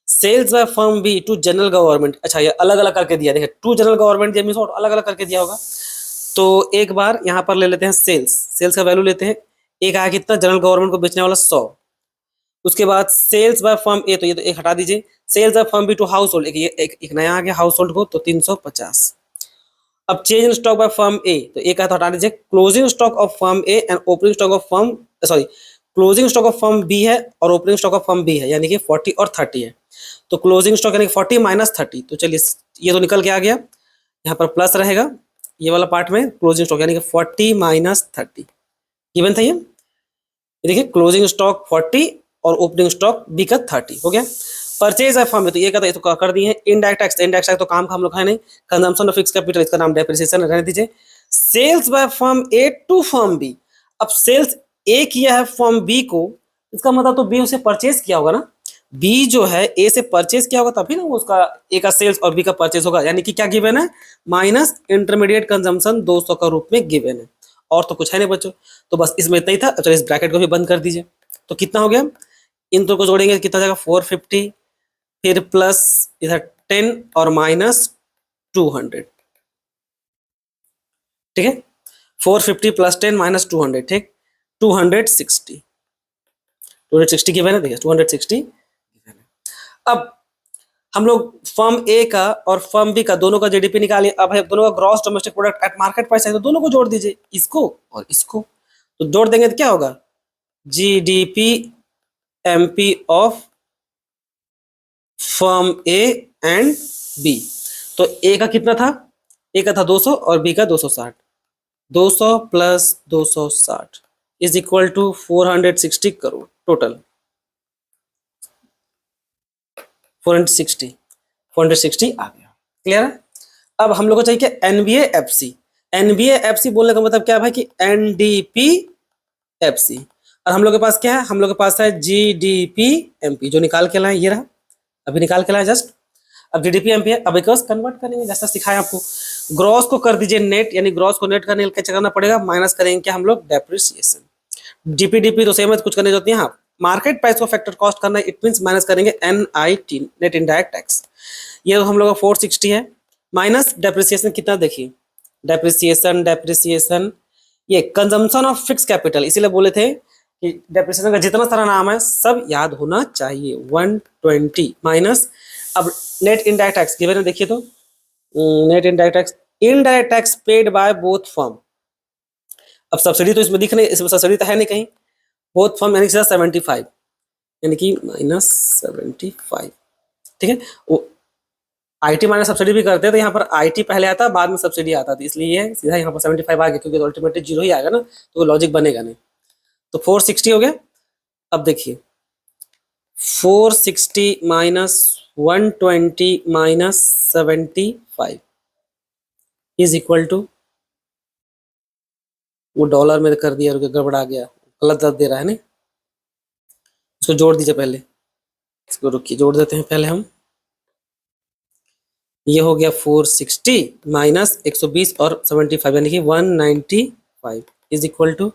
A: Sales by firm B to general government, अच्छा ये अलग अलग करके दिया, देखिए टू जनरल गवर्नमेंट दिया मींस अलग अलग करके दिया होगा। तो एक बार यहाँ पर ले लेते हैं सेल्स, सेल्स का वैल्यू लेते हैं, एक आया कितना, जनरल गवर्नमेंट को बेचने वाला 100। उसके बाद सेल्स बाय फर्म ए, तो ये तो एक हटा दीजिए, sales by firm B to household, एक नया आ गया हाउस होल्ड को, तो 350। अब change in stock by firm A, तो एक आया तो हटा दीजिए, closing stock of firm A and opening stock of firm, sorry closing stock of firm B है और opening stock of firm B है, यानी कि 40 और 30 है। तो क्लोजिंग स्टॉक यानी 40 माइनस 30, तो चलिए ये तो निकल के आ गया, यहाँ पर प्लस रहेगा ये वाला पार्ट में, क्लोजिंग स्टॉक यानी कि 40 माइनस 30 गिवन था ये देखिए, क्लोजिंग स्टॉक 40 और ओपनिंग स्टॉक बी का 30 हो गया। परचेज है फर्म में, तो ये कहता है, तो कर दिए हैं। इनडायरेक्ट टैक्स तो काम का हम लोग है नहीं। कंजम्पशन ऑफ फिक्स कैपिटल, इसका नाम डेप्रिसिएशन रहने दीजिए। Sales by firm A to firm B, अब सेल्स ए किया है फर्म बी को, इसका मतलब तो बी उसे परचेज किया होगा ना। बी जो है ए से परचेज किया होगा तभी ना वो उसका ए का सेल्स और बी का परचेज होगा, यानी कि क्या गिवन है, माइनस इंटरमीडिएट कंजम्पशन 200 का रूप में गिवन है, और तो कुछ है नहीं बच्चों। तो बस इसमें इतना ही था। चलो इस ब्रैकेट को भी बंद कर दीजिए। तो कितना हो गया, इन दो को जोड़ेंगे कितना जाएगा 450, फिर प्लस इधर 10 और माइनस 200, ठीक है। 450 प्लस 10 माइनस 200, ठीक, 260, 260 गिवन है, देखिए 260 गिवन है। अब हम लोग फर्म ए का और फर्म बी का दोनों का जीडीपी निकालिए। अब है दोनों का gross domestic product at market price है, तो दोनों को जोड़ दीजिए, इसको और इसको। तो जोड़ देंगे तो क्या होगा, GDP MP of firm A and B. तो ए का कितना था, ए का था 200 और बी का 260, 200 plus 260 is equal to 460 crore total, 460 आ गया। क्लियर है। अब हम लोग को चाहिए क्या, एनबीए एफसी। एनबीए एफसी बोलने का मतलब क्या है भाई कि एनडीपी एफसी, और हम लोग के पास क्या है, हम लोग के पास है जीडीपी एमपी, जो निकाल के लाए, ये रहा, अभी निकाल के लाए जस्ट। अब जीडीपी एमपी है, अब बिकॉज कन्वर्ट करेंगे जैसा सिखाया आपको। ग्रॉस को कर दीजिए नेट, यानी ग्रॉस को नेट करने के लिए क्या करना पड़ेगा, माइनस करेंगे क्या हम लोग, डेप्रिसिएशन। डीपीडीपी तो सेम है, कुछ करने होती है। हाँ, मार्केट प्राइस को फैक्टर कॉस्ट करना है, इट मींस माइनस करेंगे एनआईटी, नेट इनडायरेक्ट टैक्स। ये हम लोग का 460 है, माइनस डेप्रिसिएशन कितना देखिए, डेप्रिसिएशन ये कंजम्पशन ऑफ फिक्स कैपिटल, इसीलिए बोले थे कि डेप्रिसिएशन का जितना सारा नाम है सब याद होना चाहिए। 120 माइनस, अब नेट इनडायरेक्ट टैक्स गिवन है, देखिए तो net indirect tax paid by both firm. अब सब्सिडी तो इसमें दिख नहीं, इसमें सब्सिडी तो है नहीं कहीं, बोथ फर्म यानी कि 75, यानी कि माइनस 75, ठीक है। वो आईटी माइनस सब्सिडी भी करते हैं, तो यहाँ पर आईटी पहले आता बाद में सब्सिडी आता था, इसलिए ये सीधा यहाँ पर 75 आ गया, क्योंकि अल्टीमेटली जीरो ही आएगा ना, तो लॉजिक बनेगा नहीं। तो 460 हो गया। अब देखिए 460 minus 120 minus 75 is equal to, वो डॉलर में कर दिया, गड़बड़ा गया, गलत दर दे रहा है नहीं, इसको जोड़ दीजिए पहले, इसको रुकिए जोड़ देते हैं पहले हम। ये हो गया 460 माइनस 120 और 75, यानी कि 195 इज इक्वल टू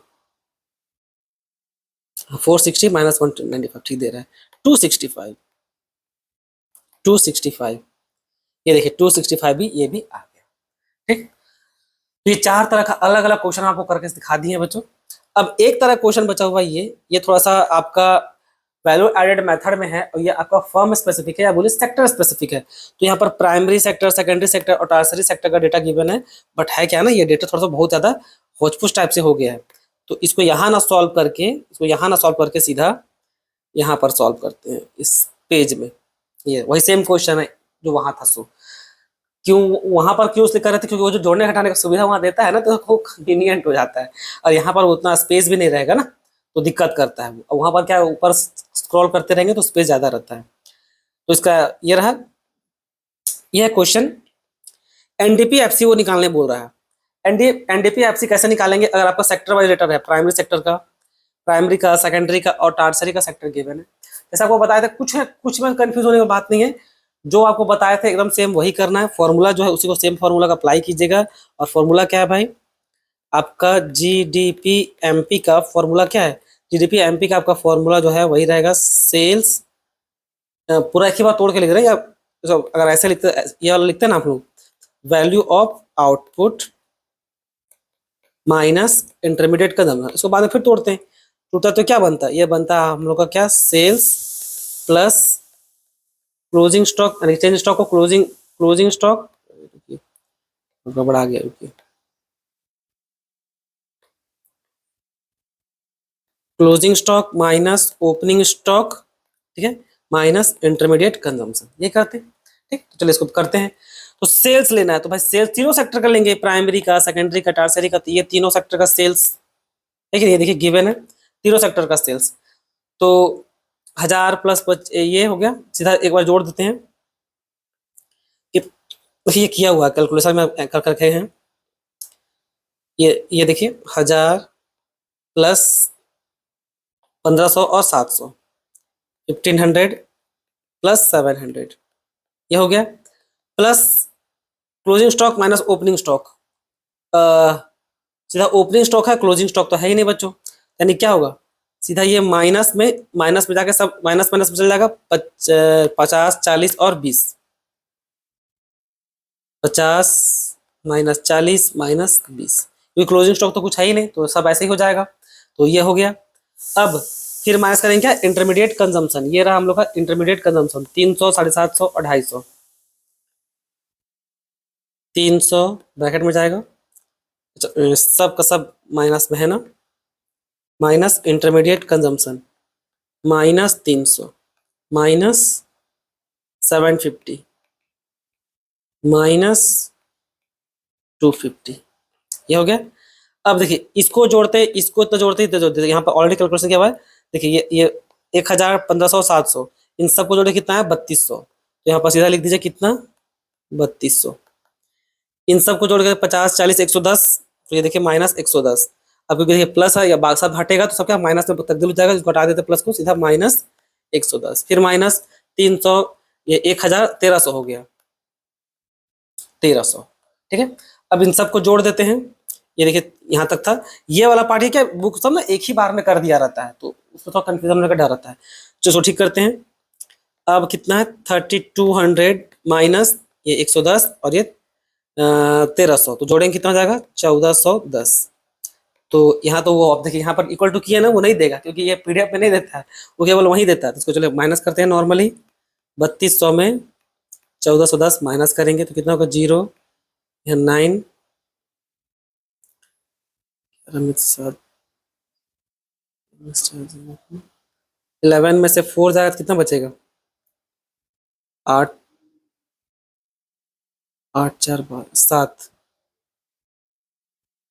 A: 460 माइनस 195, ठीक दे रहा है, 265, 265, ये देखिए 265 भी, ये भी आ गया, ठीक। तो ये चार तरह का अलग अलग क्वेश्चन आपको करके दिखा दिए बच्चों। अब एक तरह क्वेश्चन बचा हुआ ये थोड़ा सा आपका वैल्यू एडेड मेथड में है, और ये आपका फर्म स्पेसिफिक है या बोले सेक्टर स्पेसिफिक है। तो यहाँ पर प्राइमरी सेक्टर, सेकेंडरी सेक्टर और टर्सरी सेक्टर का डेटा गिवन है, बट है क्या ना, ये डेटा थोड़ा सा बहुत ज्यादा होचपुच टाइप से हो गया है। तो इसको यहाँ ना सॉल्व करके सीधा यहाँ पर सॉल्व करते हैं इस पेज में। ये वही सेम क्वेश्चन है जो वहां था, सो क्यों वहां पर क्यों इसलिए कर रहे थे, क्योंकि वो जो जोड़ने घटाने का सुविधा वहां देता है ना, तो वो कन्वीनियंट हो जाता है, और यहाँ पर उतना स्पेस भी नहीं रहेगा ना, तो दिक्कत करता है। और वहां पर क्या ऊपर स्क्रॉल करते रहेंगे तो स्पेस ज्यादा रहता है। तो इसका ये रहा, यह क्वेश्चन एनडीपी एफसी वो निकालने बोल रहा है। एनडीपी एफसी कैसे निकालेंगे, अगर आपका सेक्टर वाइज डेटा है, प्राइमरी सेक्टर का, प्राइमरी का, सेकेंडरी का और टर्सरी का सेक्टर गिवन है। जैसा आपको बताया था, कुछ में कंफ्यूज होने की बात नहीं है, जो आपको बताए थे एकदम सेम वही करना है। फॉर्मूला जो है उसी को सेम फॉर्मूला का अप्लाई कीजिएगा। और फॉर्मूला क्या है भाई, आपका जीडीपी एमपी का फॉर्मूला क्या है, जीडीपी एमपी का आपका फॉर्मूला जो है वही रहेगा, सेल्स, पूरा एक ही बार तोड़ के लिख रहे हैं, या अगर ऐसे लिखते, ये वाला लिखते हैं ना आप लोग, value of output minus intermediate का दम, इसको बाद में फिर तोड़ते हैं, टूटा तो क्या बनता है, ये बनता है हम लोग का क्या, sales plus closing stock, exchange stock को क्लोजिंग स्टॉक, गड़बड़ा गया, रुकिए, closing stock minus opening stock, ठीक है, माइनस इंटरमीडिएट कंजम्पशन, ये करते हैं, ठीक। तो चलिए इसको करते हैं। तो सेल्स लेना है, तो भाई सेल्स तीनों सेक्टर का लेंगे, प्राइमरी का, सेकेंडरी का, टर्सरी का, तो ये तीनों सेक्टर का सेल्स, देखिए ये देखिए गिवन है, तीनों सेक्टर का सेल्स। तो 1000 प्लस ये हो गया, सीधा एक बार जोड़ देते हैं। ये किया हुआ कैलकुलेशन में कर करके हैं। ये देखिए 1000 प्लस 1500 और 700, 1500 प्लस 700, ये हो गया। Plus closing stock minus opening stock, सीधा ओपनिंग स्टॉक है, क्लोजिंग स्टॉक तो है ही नहीं बच्चों, यानी क्या होगा, सीधा ये माइनस में जाके सब माइनस माइनस में चल जाएगा। 50 40 और 20, 50 माइनस 40 माइनस 20, क्योंकि क्लोजिंग स्टॉक तो कुछ है ही नहीं, तो सब ऐसे ही हो जाएगा। तो ये हो गया। अब फिर माइनस करेंगे क्या, इंटरमीडिएट कंजम्पशन, ये रहा हम लोग का इंटरमीडिएट कंजम्पशन, 300 750 और 250, 300 ब्रैकेट में जाएगा, सब का सब माइनस में है ना, minus intermediate consumption minus 300 minus 750 minus 250, ये हो गया। अब देखिए इसको जोड़ते, इसको इतना जोड़ते इतना जोड़ते, यहाँ पर ऑलरेडी कैलकुलेशन क्या हुआ है, देखिए ये 1000 1500 700, इन सबको जोड़े कितना है 3200, तो यहाँ पर सीधा लिख दीजिए कितना 3200। इन सबको जोड़ के 50 40 110, तो ये देखिए माइनस 110। अब क्योंकि ये प्लस है या बाग सब हटेगा तो सब क्या माइनस में तब्दील हो जाएगा, इसको हटा देते प्लस को, सीधा माइनस 110, फिर माइनस 300, ये 1000 1300 हो गया, 1300, ठीक है। अब इन सबको जोड़ देते हैं, ये देखिए यहाँ तक था। ये वाला पार्ट है क्या, बुक सब ना एक ही बार में कर दिया रहता है, तो उसमें थोड़ा कंफ्यूजन होने का डर रहता है। चलो ठीक करते हैं। अब कितना है 3200 माइनस ये 110 और ये 1300, तो जोड़ेंगे कितना हो जाएगा 1410। तो यहाँ तो वो अब देखिए यहाँ पर इक्वल टू किया ना, वो नहीं देगा क्योंकि ये पीडीएफ में नहीं देता है, वो केवल वहीं देता है। तो इसको चलो माइनस करते हैं नॉर्मली, 3200 में 1410 माइनस करेंगे तो कितना होगा 0, यहाँ 9, 11 में से 4 जाएगा तो कितना बचेगा 8, 8 4 7,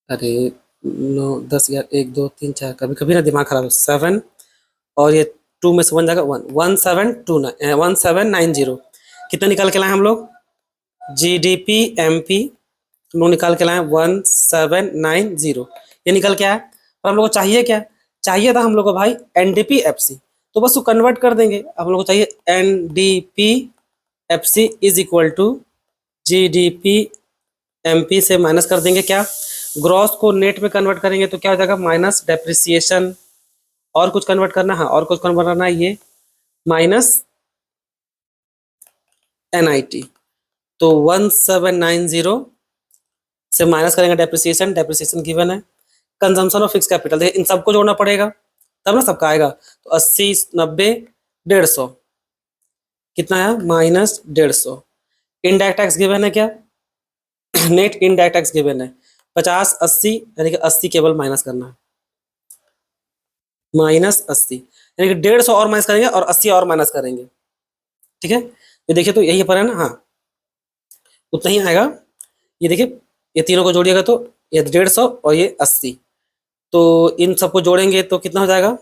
A: अरे 9 10 11 1 2 3 4, कभी कभी ना दिमाग खराब है, 7 और ये 2 में से 1 जाएगा 1, 1790, कितना निकाल के लाए हम लोग, जीडीपी एमपी हम लोग निकाल के लाए 1790, ये निकल के आया। पर हम लोग को चाहिए क्या, चाहिए था हम लोग को भाई एनडीपी एफसी, तो बस वो कन्वर्ट कर देंगे। अब हम लोग को चाहिए NDP FC is equal to GDP MP से माइनस कर देंगे क्या, ग्रॉस को नेट में कन्वर्ट करेंगे तो क्या हो जाएगा माइनस डेप्रिसिएशन, और कुछ कन्वर्ट करना है, और कुछ कन्वर्ट करना है, ये माइनस एनआईटी, तो 1790 से माइनस करेंगे डेप्रिसिएशन, डेप्रिसिएशन गिवन है, कंजम्पशन ऑफ फिक्स कैपिटल, देखिए इन सबको जोड़ना पड़ेगा तब ना सबका आएगा, तो 80 90 150, कितना है माइनस 150, इनडायरेक्ट टैक्स गिवन है क्या, नेट इनडायरेक्ट टैक्स गिवन है 50 80, यानी कि 80 केवल माइनस करना है, माइनस 80, यानी कि 150 और माइनस करेंगे और 80 और माइनस करेंगे, ठीक है। ये देखिए तो यही पर है ना, हाँ उतना ही आएगा। ये देखिए ये तीनों को जोड़िएगा तो ये 150 और ये 80, तो इन सबको जोड़ेंगे तो कितना हो जाएगा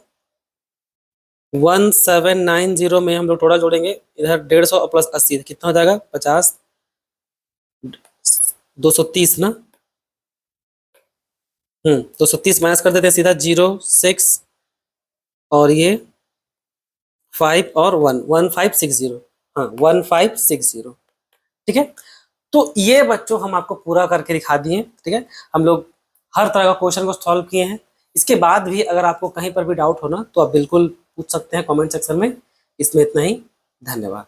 A: 1790 में हम लोग टोटल जोड़ेंगे, इधर 150 और प्लस 80 कितना हो जाएगा 50, 230 ना, 230 माइनस कर देते हैं सीधा 0 6 और ये 5 और 1 1560, हाँ 1560, ठीक है। तो ये बच्चों हम आपको पूरा करके दिखा दिए, ठीक है। हम लोग हर तरह का क्वेश्चन को सॉल्व किए हैं। इसके बाद भी अगर आपको कहीं पर भी डाउट हो ना तो आप बिल्कुल पूछ सकते हैं कमेंट सेक्शन में। इसमें इतना ही, धन्यवाद।